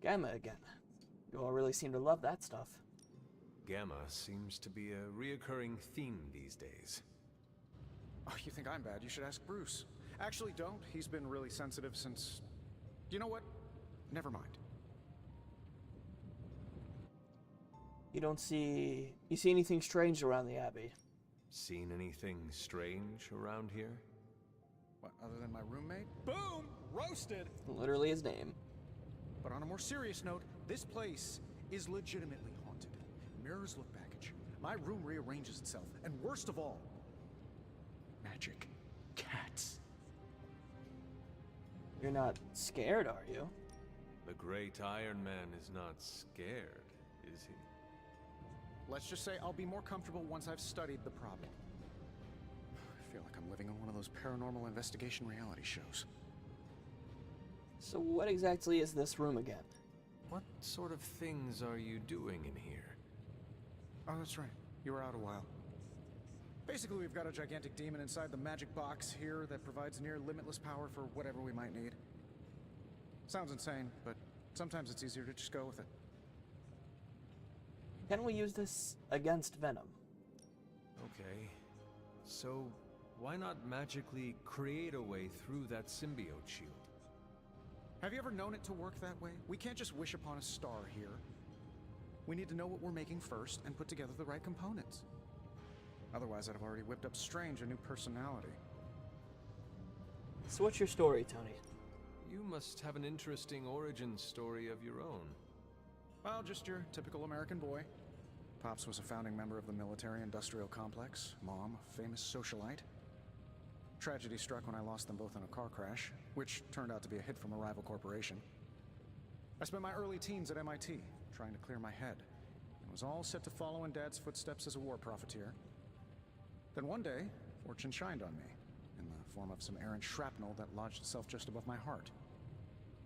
Gamma again. You all really seem to love that stuff. Gamma seems to be a reoccurring theme these days. Oh, you think I'm bad? You should ask Bruce. Actually, don't. He's been really sensitive since... You know what? Never mind. You see anything strange around the Abbey? Seen anything strange around here? What, other than my roommate? Boom! Roasted! Literally his name. But on a more serious note, this place is legitimately haunted. Mirrors look back at you. My room rearranges itself. And worst of all, magic cats. You're not scared, are you? The great Iron Man is not scared, is he? Let's just say I'll be more comfortable once I've studied the problem. I feel like I'm living on one of those paranormal investigation reality shows. So what exactly is this room again? What sort of things are you doing in here? Oh, that's right. You were out a while. Basically, we've got a gigantic demon inside the magic box here that provides near limitless power for whatever we might need. Sounds insane, but sometimes it's easier to just go with it. Can we use this against Venom? Okay. So, why not magically create a way through that symbiote shield? Have you ever known it to work that way? We can't just wish upon a star here. We need to know what we're making first and put together the right components. Otherwise, I'd have already whipped up Strange a new personality. So what's your story, Tony? You must have an interesting origin story of your own. Well, just your typical American boy. Pops was a founding member of the military-industrial complex. Mom, a famous socialite. Tragedy struck when I lost them both in a car crash, which turned out to be a hit from a rival corporation. I spent my early teens at MIT, trying to clear my head, and was all set to follow in Dad's footsteps as a war profiteer. Then one day, fortune shined on me, in the form of some errant shrapnel that lodged itself just above my heart.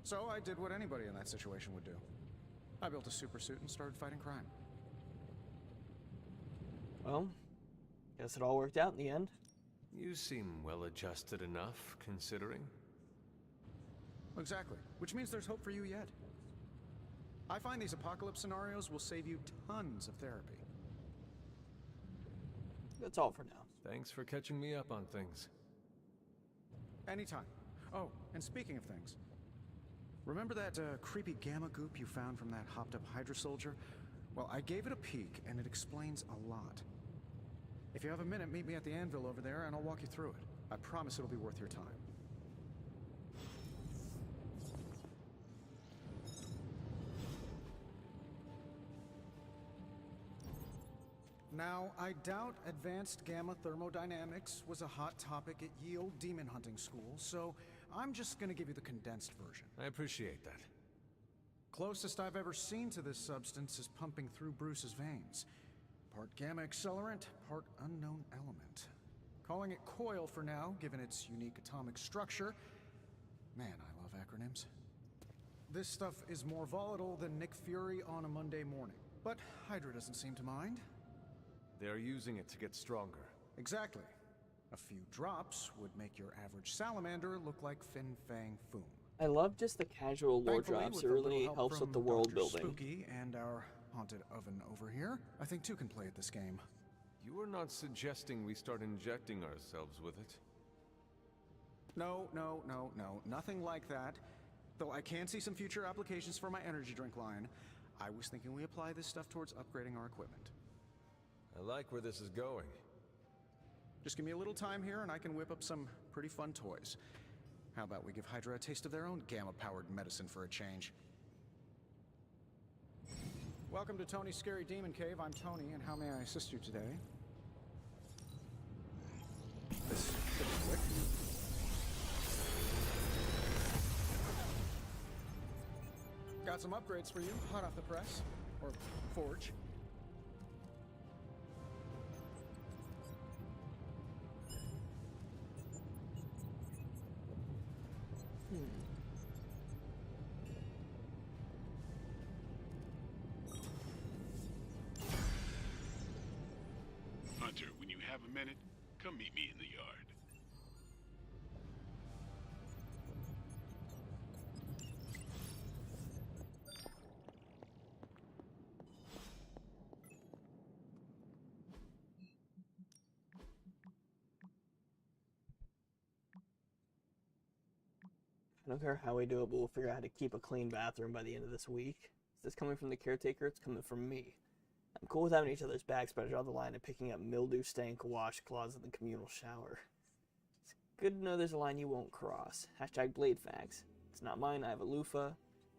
So I did what anybody in that situation would do. I built a supersuit and started fighting crime. Well, guess it all worked out in the end. You seem well-adjusted enough, considering. Exactly, which means there's hope for you yet. I find these apocalypse scenarios will save you tons of therapy. That's all for now. Thanks for catching me up on things. Anytime. Oh, and speaking of things, remember that creepy gamma goop you found from that hopped-up Hydra soldier? Well, I gave it a peek, and it explains a lot. If you have a minute, meet me at the anvil over there, and I'll walk you through it. I promise it'll be worth your time. Now, I doubt advanced gamma thermodynamics was a hot topic at ye olde demon hunting school, so I'm just gonna give you the condensed version. I appreciate that. Closest I've ever seen to this substance is pumping through Bruce's veins. Part gamma accelerant, part unknown element. Calling it coil for now, given its unique atomic structure. Man, I love acronyms. This stuff is more volatile than Nick Fury on a Monday morning. But Hydra doesn't seem to mind. They're using it to get stronger. Exactly. A few drops would make your average salamander look like Fin Fang Foom. I love just the casual lore Thankfully, drops. with It a little really help helps with from the world Dr. building. Spooky and our haunted oven over here, I think two can play at this game. You are not suggesting we start injecting ourselves with it? No, nothing like that. Though I can see some future applications for my energy drink line. I was thinking we apply this stuff towards upgrading our equipment. I like where this is going. Just give me a little time here and I can whip up some pretty fun toys. How about we give Hydra a taste of their own gamma-powered medicine for a change? Welcome to Tony's Scary Demon Cave. I'm Tony, and how may I assist you today? This Got some upgrades for you, hot off the press. Or forge. Hunter, when you have a minute, come meet me in the yard. I don't care how we do it, but we'll figure out how to keep a clean bathroom by the end of this week. Is this coming from the caretaker? It's coming from me. I'm cool with having each other's backs, but I draw the line at picking up mildew-stank washcloths in the communal shower. It's good to know there's a line you won't cross. Hashtag blade facts. It's not mine, I have a loofah.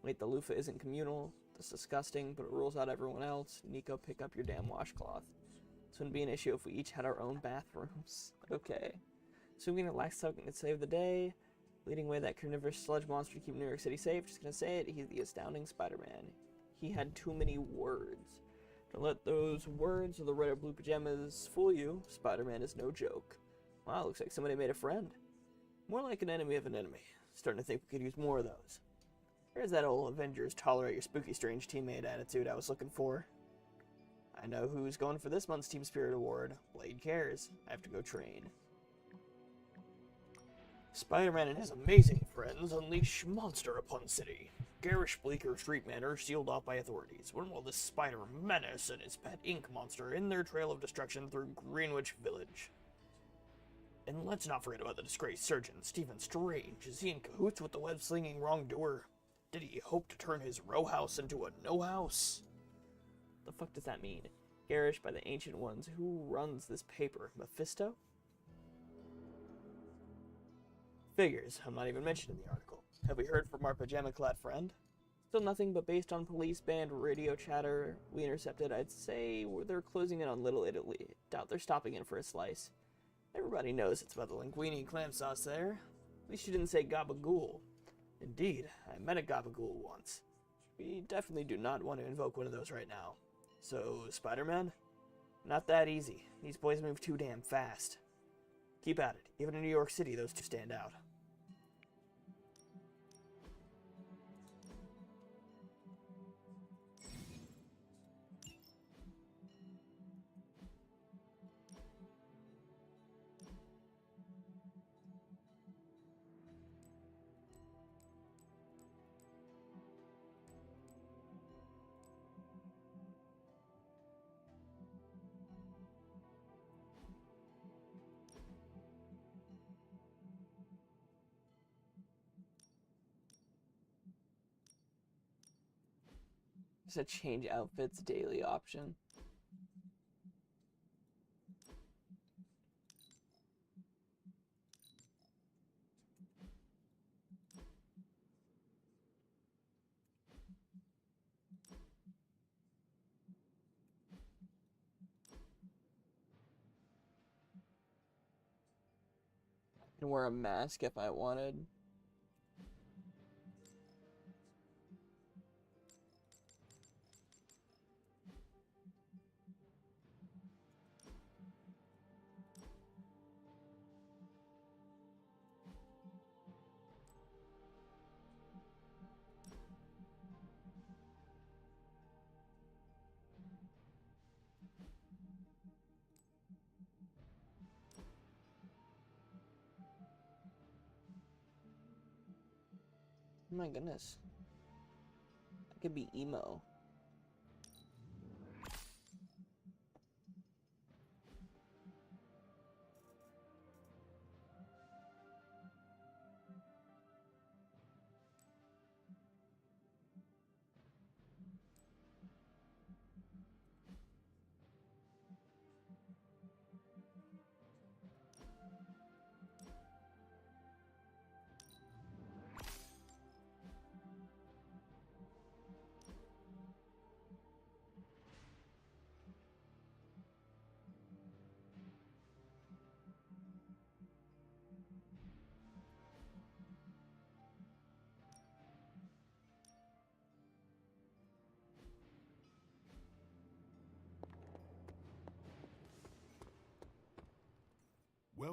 Wait, the loofah isn't communal. That's disgusting, but it rules out everyone else. Nico, pick up your damn washcloth. This wouldn't be an issue if we each had our own bathrooms. Okay. Assuming that Lax can save the day. Leading away that carnivorous sludge monster to keep New York City safe. Just gonna say it, he's the astounding Spider-Man. He had too many words. Don't let those words or the red or blue pajamas fool you. Spider-Man is no joke. Wow, looks like somebody made a friend. More like an enemy of an enemy. Starting to think we could use more of those. There's that old Avengers tolerate your spooky strange teammate attitude I was looking for. I know who's going for this month's Team Spirit Award. Blade cares. I have to go train. Spider-Man and his amazing friends unleash monster upon city. Garish Bleecker Street Manor sealed off by authorities. When will this spider menace and his pet ink monster in their trail of destruction through Greenwich Village? And let's not forget about the disgraced surgeon, Stephen Strange. Is he in cahoots with the web-slinging wrongdoer? Did he hope to turn his row house into a no-house? The fuck does that mean? Garish by the Ancient Ones. Who runs this paper? Mephisto? Figures. I'm not even mentioned in the article. Have we heard from our pajama-clad friend? Still nothing, but based on police band radio chatter we intercepted, I'd say they're closing in on Little Italy. Doubt they're stopping in for a slice. Everybody knows it's about the linguine and clam sauce there. At least you didn't say gabagool. Indeed, I met a gabagool once. We definitely do not want to invoke one of those right now. So, Spider-Man? Not that easy. These boys move too damn fast. Keep at it. Even in New York City, those two stand out. There's a change outfits daily option. I can wear a mask if I wanted. Oh my goodness. I could be emo.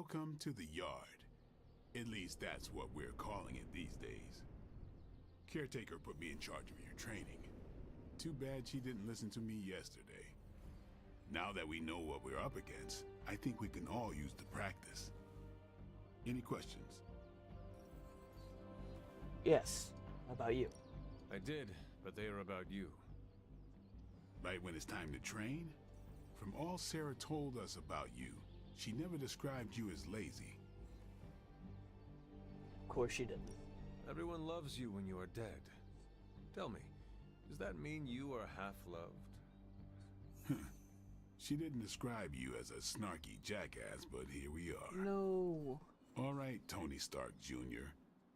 Welcome to the yard. At least that's what we're calling it these days. Caretaker put me in charge of your training. Too bad she didn't listen to me yesterday. Now that we know what we're up against, I think we can all use the practice. Any questions? Yes. How about you? I did, but they are about you. Right when it's time to train? From all Sarah told us about you, she never described you as lazy. Of course she didn't. Everyone loves you when you are dead. Tell me, does that mean you are half-loved? She didn't describe you as a snarky jackass, but here we are. No. All right, Tony Stark Jr.,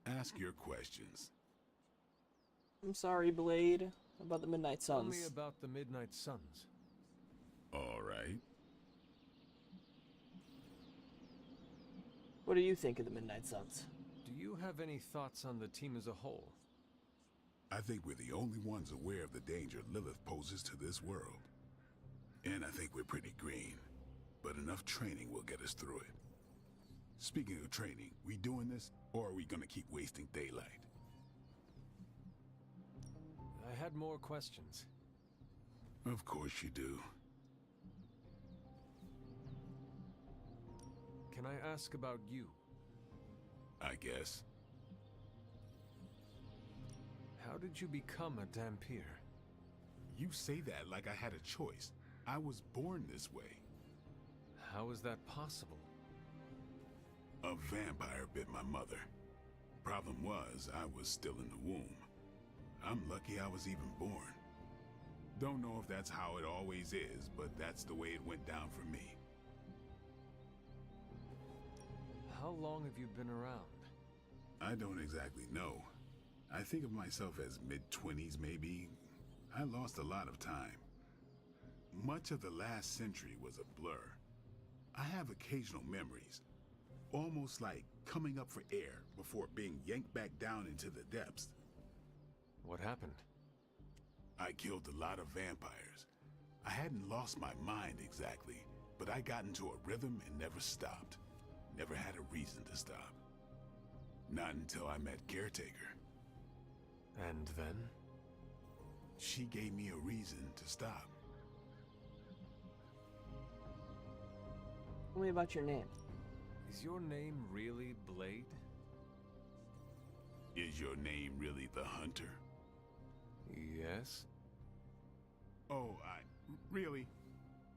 ask your questions. I'm sorry, Blade. About the Midnight Suns. Tell me about the Midnight Suns. All right. What do you think of the Midnight Suns? Do you have any thoughts on the team as a whole? I think we're the only ones aware of the danger Lilith poses to this world. And I think we're pretty green. But enough training will get us through it. Speaking of training, we doing this, or are we gonna keep wasting daylight? I had more questions. Of course you do. Can I ask about you? I guess. How did you become a Dhampir? You say that like I had a choice. I was born this way. How is that possible? A vampire bit my mother. Problem was, I was still in the womb. I'm lucky I was even born. Don't know if that's how it always is, but that's the way it went down for me. How long have you been around? I don't exactly know. I think of myself as mid-20s, maybe. I lost a lot of time. Much of the last century was a blur. I have occasional memories, almost like coming up for air before being yanked back down into the depths. What happened? I killed a lot of vampires. I hadn't lost my mind exactly, but I got into a rhythm and never stopped. Never had a reason to stop. Not until I met Caretaker. And then? She gave me a reason to stop. Tell me about your name. Is your name really Blade? Is your name really the Hunter? Yes. Oh, really?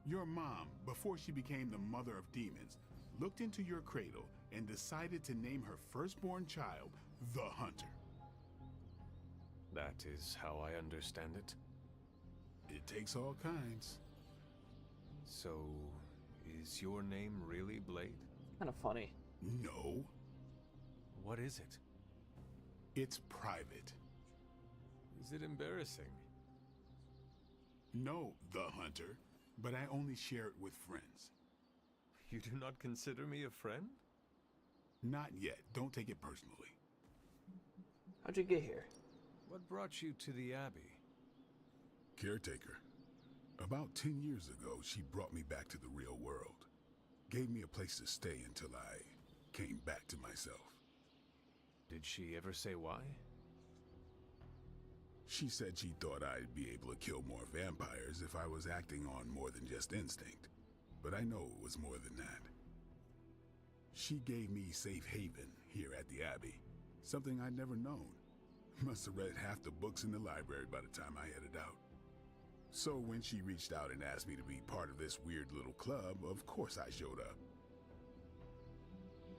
Your mom, before she became the mother of demons, looked into your cradle and decided to name her firstborn child the Hunter. That is how I understand it. It takes all kinds. So, is your name really Blade? Kind of funny. No. What is it? It's private. Is it embarrassing? No, the Hunter, but I only share it with friends. You do not consider me a friend? Not yet. Don't take it personally. How'd you get here? What brought you to the Abbey? Caretaker. About 10 years ago, she brought me back to the real world. Gave me a place to stay until I came back to myself. Did she ever say why? She said she thought I'd be able to kill more vampires if I was acting on more than just instinct. But I know it was more than that. She gave me safe haven here at the Abbey. Something I'd never known. Must have read half the books in the library by the time I headed out. So when she reached out and asked me to be part of this weird little club, of course I showed up.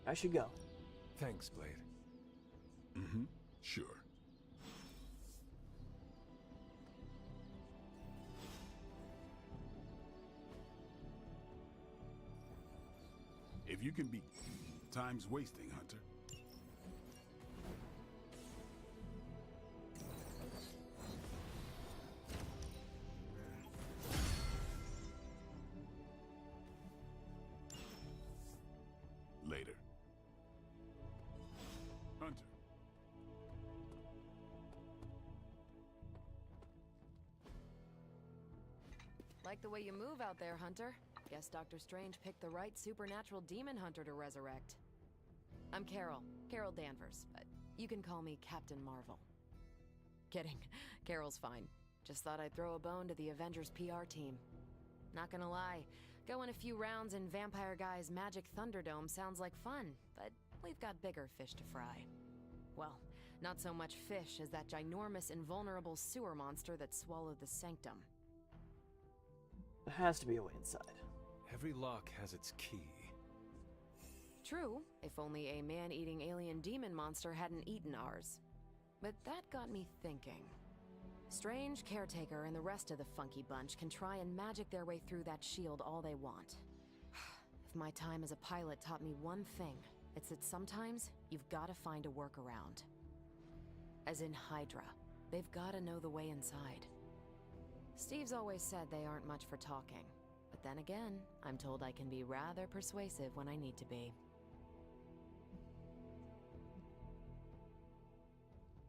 I should go. Thanks, Blade. Mm-hmm. Sure. If you can be... Time's wasting, Hunter. Later. Hunter. Like the way you move out there, Hunter. Guess Dr. Strange picked the right supernatural demon hunter to resurrect. I'm Carol Danvers. You can call me Captain Marvel. Kidding, Carol's fine. Just thought I'd throw a bone to the Avengers PR team. Not gonna lie, going a few rounds in Vampire Guy's Magic Thunderdome sounds like fun, but we've got bigger fish to fry. Well, not so much fish as that ginormous invulnerable sewer monster that swallowed the Sanctum. There has to be a way inside. Every lock has its key. True, if only a man-eating alien demon monster hadn't eaten ours. But that got me thinking. Strange, Caretaker, and the rest of the funky bunch can try and magic their way through that shield all they want. If my time as a pilot taught me one thing, it's that sometimes you've gotta find a workaround. As in Hydra. They've gotta know the way inside. Steve's always said they aren't much for talking. But then again, I'm told I can be rather persuasive when I need to be.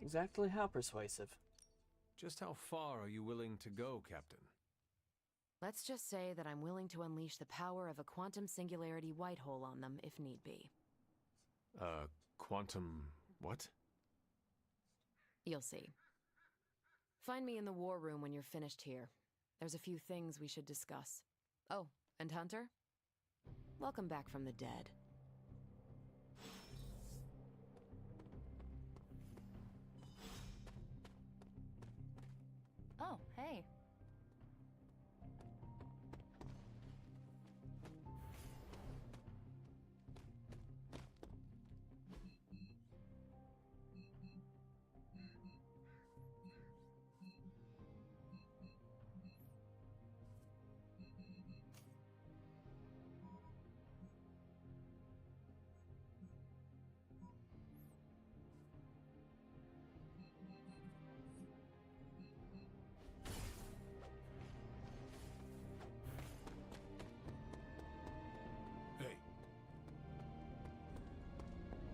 Exactly how persuasive? Just how far are you willing to go, Captain? Let's just say that I'm willing to unleash the power of a quantum singularity white hole on them if need be. Quantum... what? You'll see. Find me in the war room when you're finished here. There's a few things we should discuss. Oh, and Hunter? Welcome back from the dead. Oh, hey.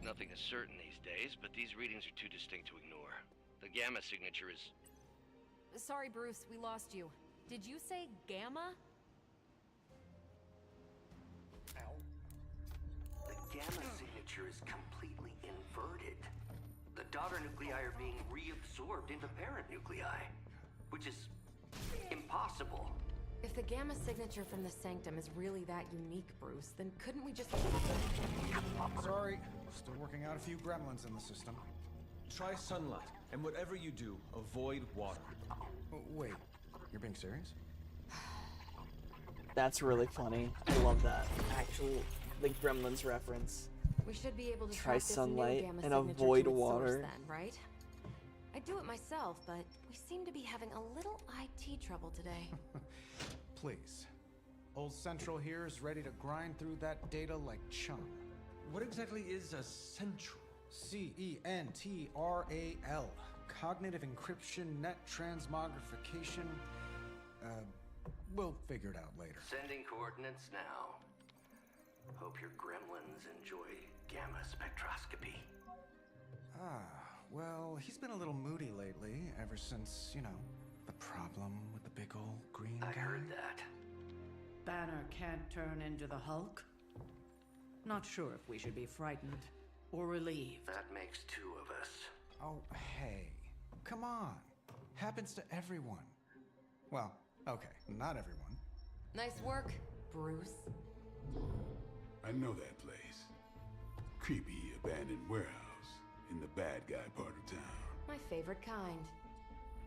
Nothing is certain these days, but these readings are too distinct to ignore. The gamma signature is... Sorry, Bruce, we lost you. Did you say gamma? The gamma signature is completely inverted. The daughter nuclei are being reabsorbed into parent nuclei, which is impossible. If the gamma signature from the Sanctum is really that unique, Bruce, then couldn't we just... Sorry, still working out a few gremlins in the system. Try sunlight, and whatever you do, avoid water. Oh, wait, you're being serious? That's really funny. I love that. Actual, the Gremlins reference. We should be able to Try track this sunlight new gamma and signature avoid to its water. source then, right? I'd do it myself, but we seem to be having a little IT trouble today. Please. Old Central here is ready to grind through that data like chum. What exactly is a central? CENTRAL. Cognitive Encryption Net Transmogrification. We'll figure it out later. Sending coordinates now. Hope your gremlins enjoy gamma spectroscopy. Well, he's been a little moody lately, ever since, you know, the problem with the big old green guy. I heard that. Banner can't turn into the Hulk? Not sure if we should be frightened or relieved. That makes two of us. Oh, hey. Come on. Happens to everyone. Well, okay, not everyone. Nice work, Bruce. I know that place. Creepy abandoned warehouse in the bad guy part of town. My favorite kind.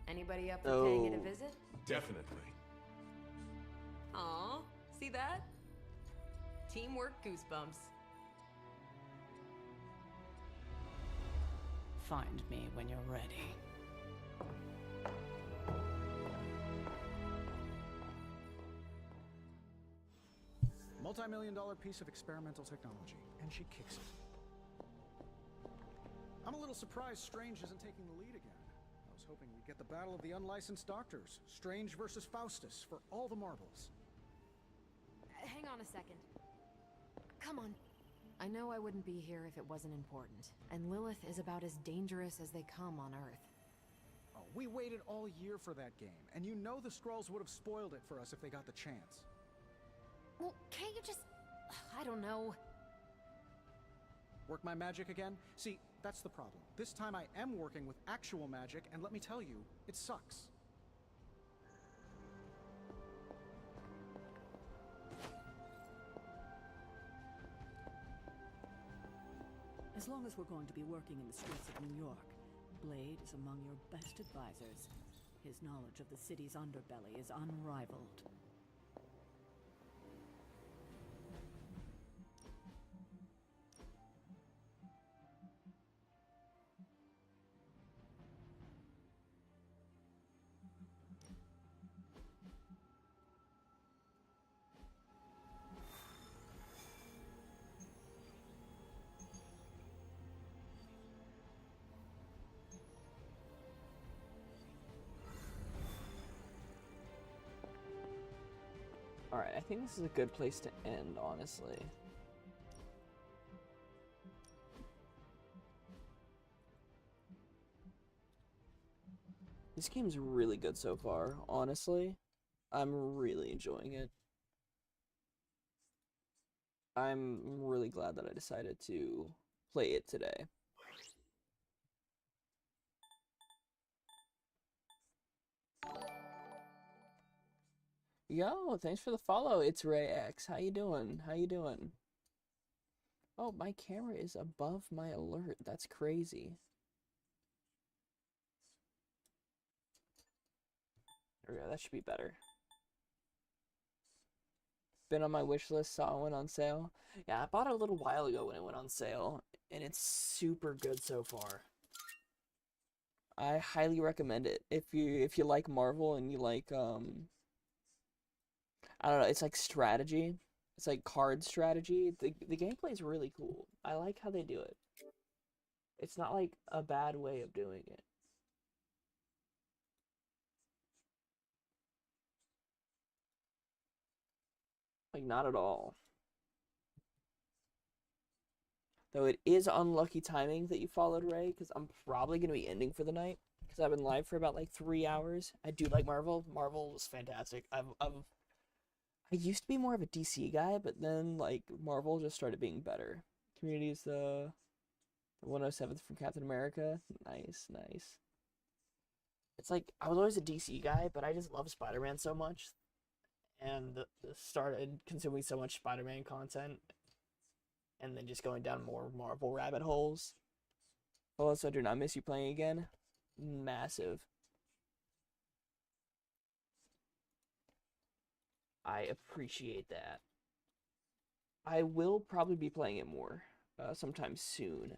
Anybody up for paying it a visit? Definitely. Aw, see that? Teamwork goosebumps. Find me when you're ready. Multi-million-dollar piece of experimental technology, and she kicks it. I'm a little surprised Strange isn't taking the lead again. I was hoping we'd get the battle of the unlicensed doctors, Strange versus Faustus, for all the marbles. Hang on a second. Come on. I know I wouldn't be here if it wasn't important, and Lilith is about as dangerous as they come on Earth. Oh, we waited all year for that game, and you know the Skrulls would have spoiled it for us if they got the chance. Well, can't you just... I don't know. Work my magic again? See, that's the problem. This time I am working with actual magic, and let me tell you, it sucks. As long as we're going to be working in the streets of New York, Blade is among your best advisors. His knowledge of the city's underbelly is unrivaled. Alright, I think this is a good place to end, honestly. This game's really good so far, honestly. I'm really enjoying it. I'm really glad that I decided to play it today. Yo, thanks for the follow. It's Ray X. How you doing? How you doing? Oh, my camera is above my alert. That's crazy. There we go. That should be better. Been on my wish list, saw it went on sale. Yeah, I bought it a little while ago when it went on sale, and it's super good so far. I highly recommend it. If you like Marvel and you like I don't know, it's like strategy. It's like card strategy. The gameplay is really cool. I like how they do it. It's not like a bad way of doing it. Like, not at all. Though it is unlucky timing that you followed Ray, because I'm probably going to be ending for the night. Because I've been live for about like 3 hours. I do like Marvel. Marvel was fantastic. I used to be more of a DC guy, but then like Marvel just started being better. Community is the 107th from Captain America. Nice, nice. It's like I was always a DC guy, but I just love Spider-Man so much, and started consuming so much Spider-Man content, and then just going down more Marvel rabbit holes. Also, I do not miss you playing again. Massive. I appreciate that. I will probably be playing it more sometime soon.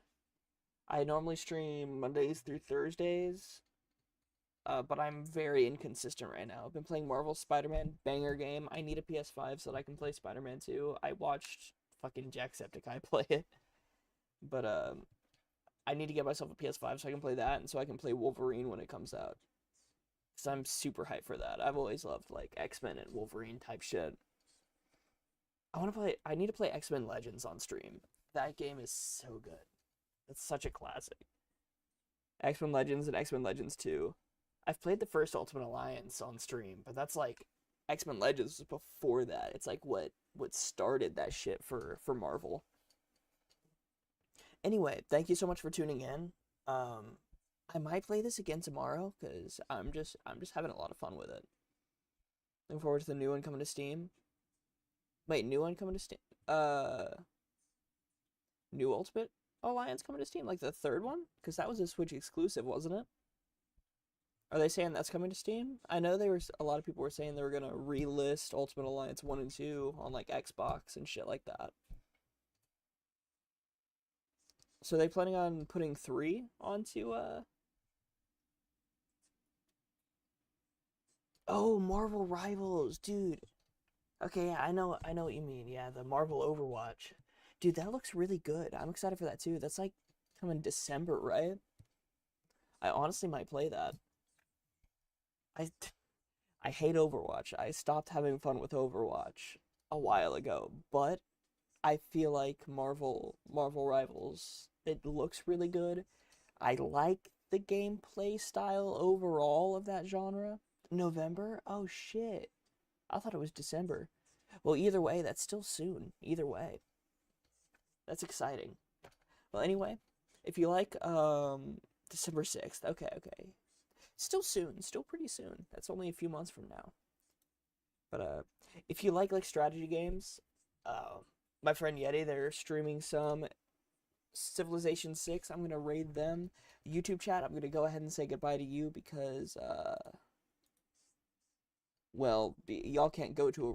I normally stream Mondays through Thursdays, but I'm very inconsistent right now. I've been playing Marvel Spider-Man, banger game. I need a PS5 so that I can play Spider-Man 2. I watched fucking Jacksepticeye play it, but I need to get myself a PS5 so I can play that, and so I can play Wolverine when it comes out. Because I'm super hyped for that. I've always loved like X-Men and Wolverine type shit. I need to play X-Men Legends on stream. That game is so good. It's such a classic. X-Men Legends and X-Men Legends 2. I've played the first Ultimate Alliance on stream, but that's like X-Men Legends was before that. It's like what started that shit for Marvel. Anyway, thank you so much for tuning in. I might play this again tomorrow because I'm just having a lot of fun with it. Looking forward to the new one coming to Steam. Wait, new one coming to Steam? New Ultimate Alliance coming to Steam? Like the third one? Because that was a Switch exclusive, wasn't it? Are they saying that's coming to Steam? I know a lot of people were saying they were going to relist Ultimate Alliance 1 and 2 on like Xbox and shit like that. So are they planning on putting 3 onto Oh, Marvel Rivals, dude. Okay, yeah, I know what you mean. Yeah, the Marvel Overwatch. Dude, that looks really good. I'm excited for that too. That's like coming December, right? I honestly might play that. I hate Overwatch. I stopped having fun with Overwatch a while ago, but I feel like Marvel Rivals, it looks really good. I like the gameplay style overall of that genre. November? Oh shit. I thought it was December. Well, either way, that's still soon. Either way. That's exciting. Well, anyway, if you like, December 6th. Okay. Still soon. Still pretty soon. That's only a few months from now. But, if you like strategy games, my friend Yeti, they're streaming some Civilization 6. I'm going to raid them. YouTube chat, I'm going to go ahead and say goodbye to you because, well, y'all can't go to a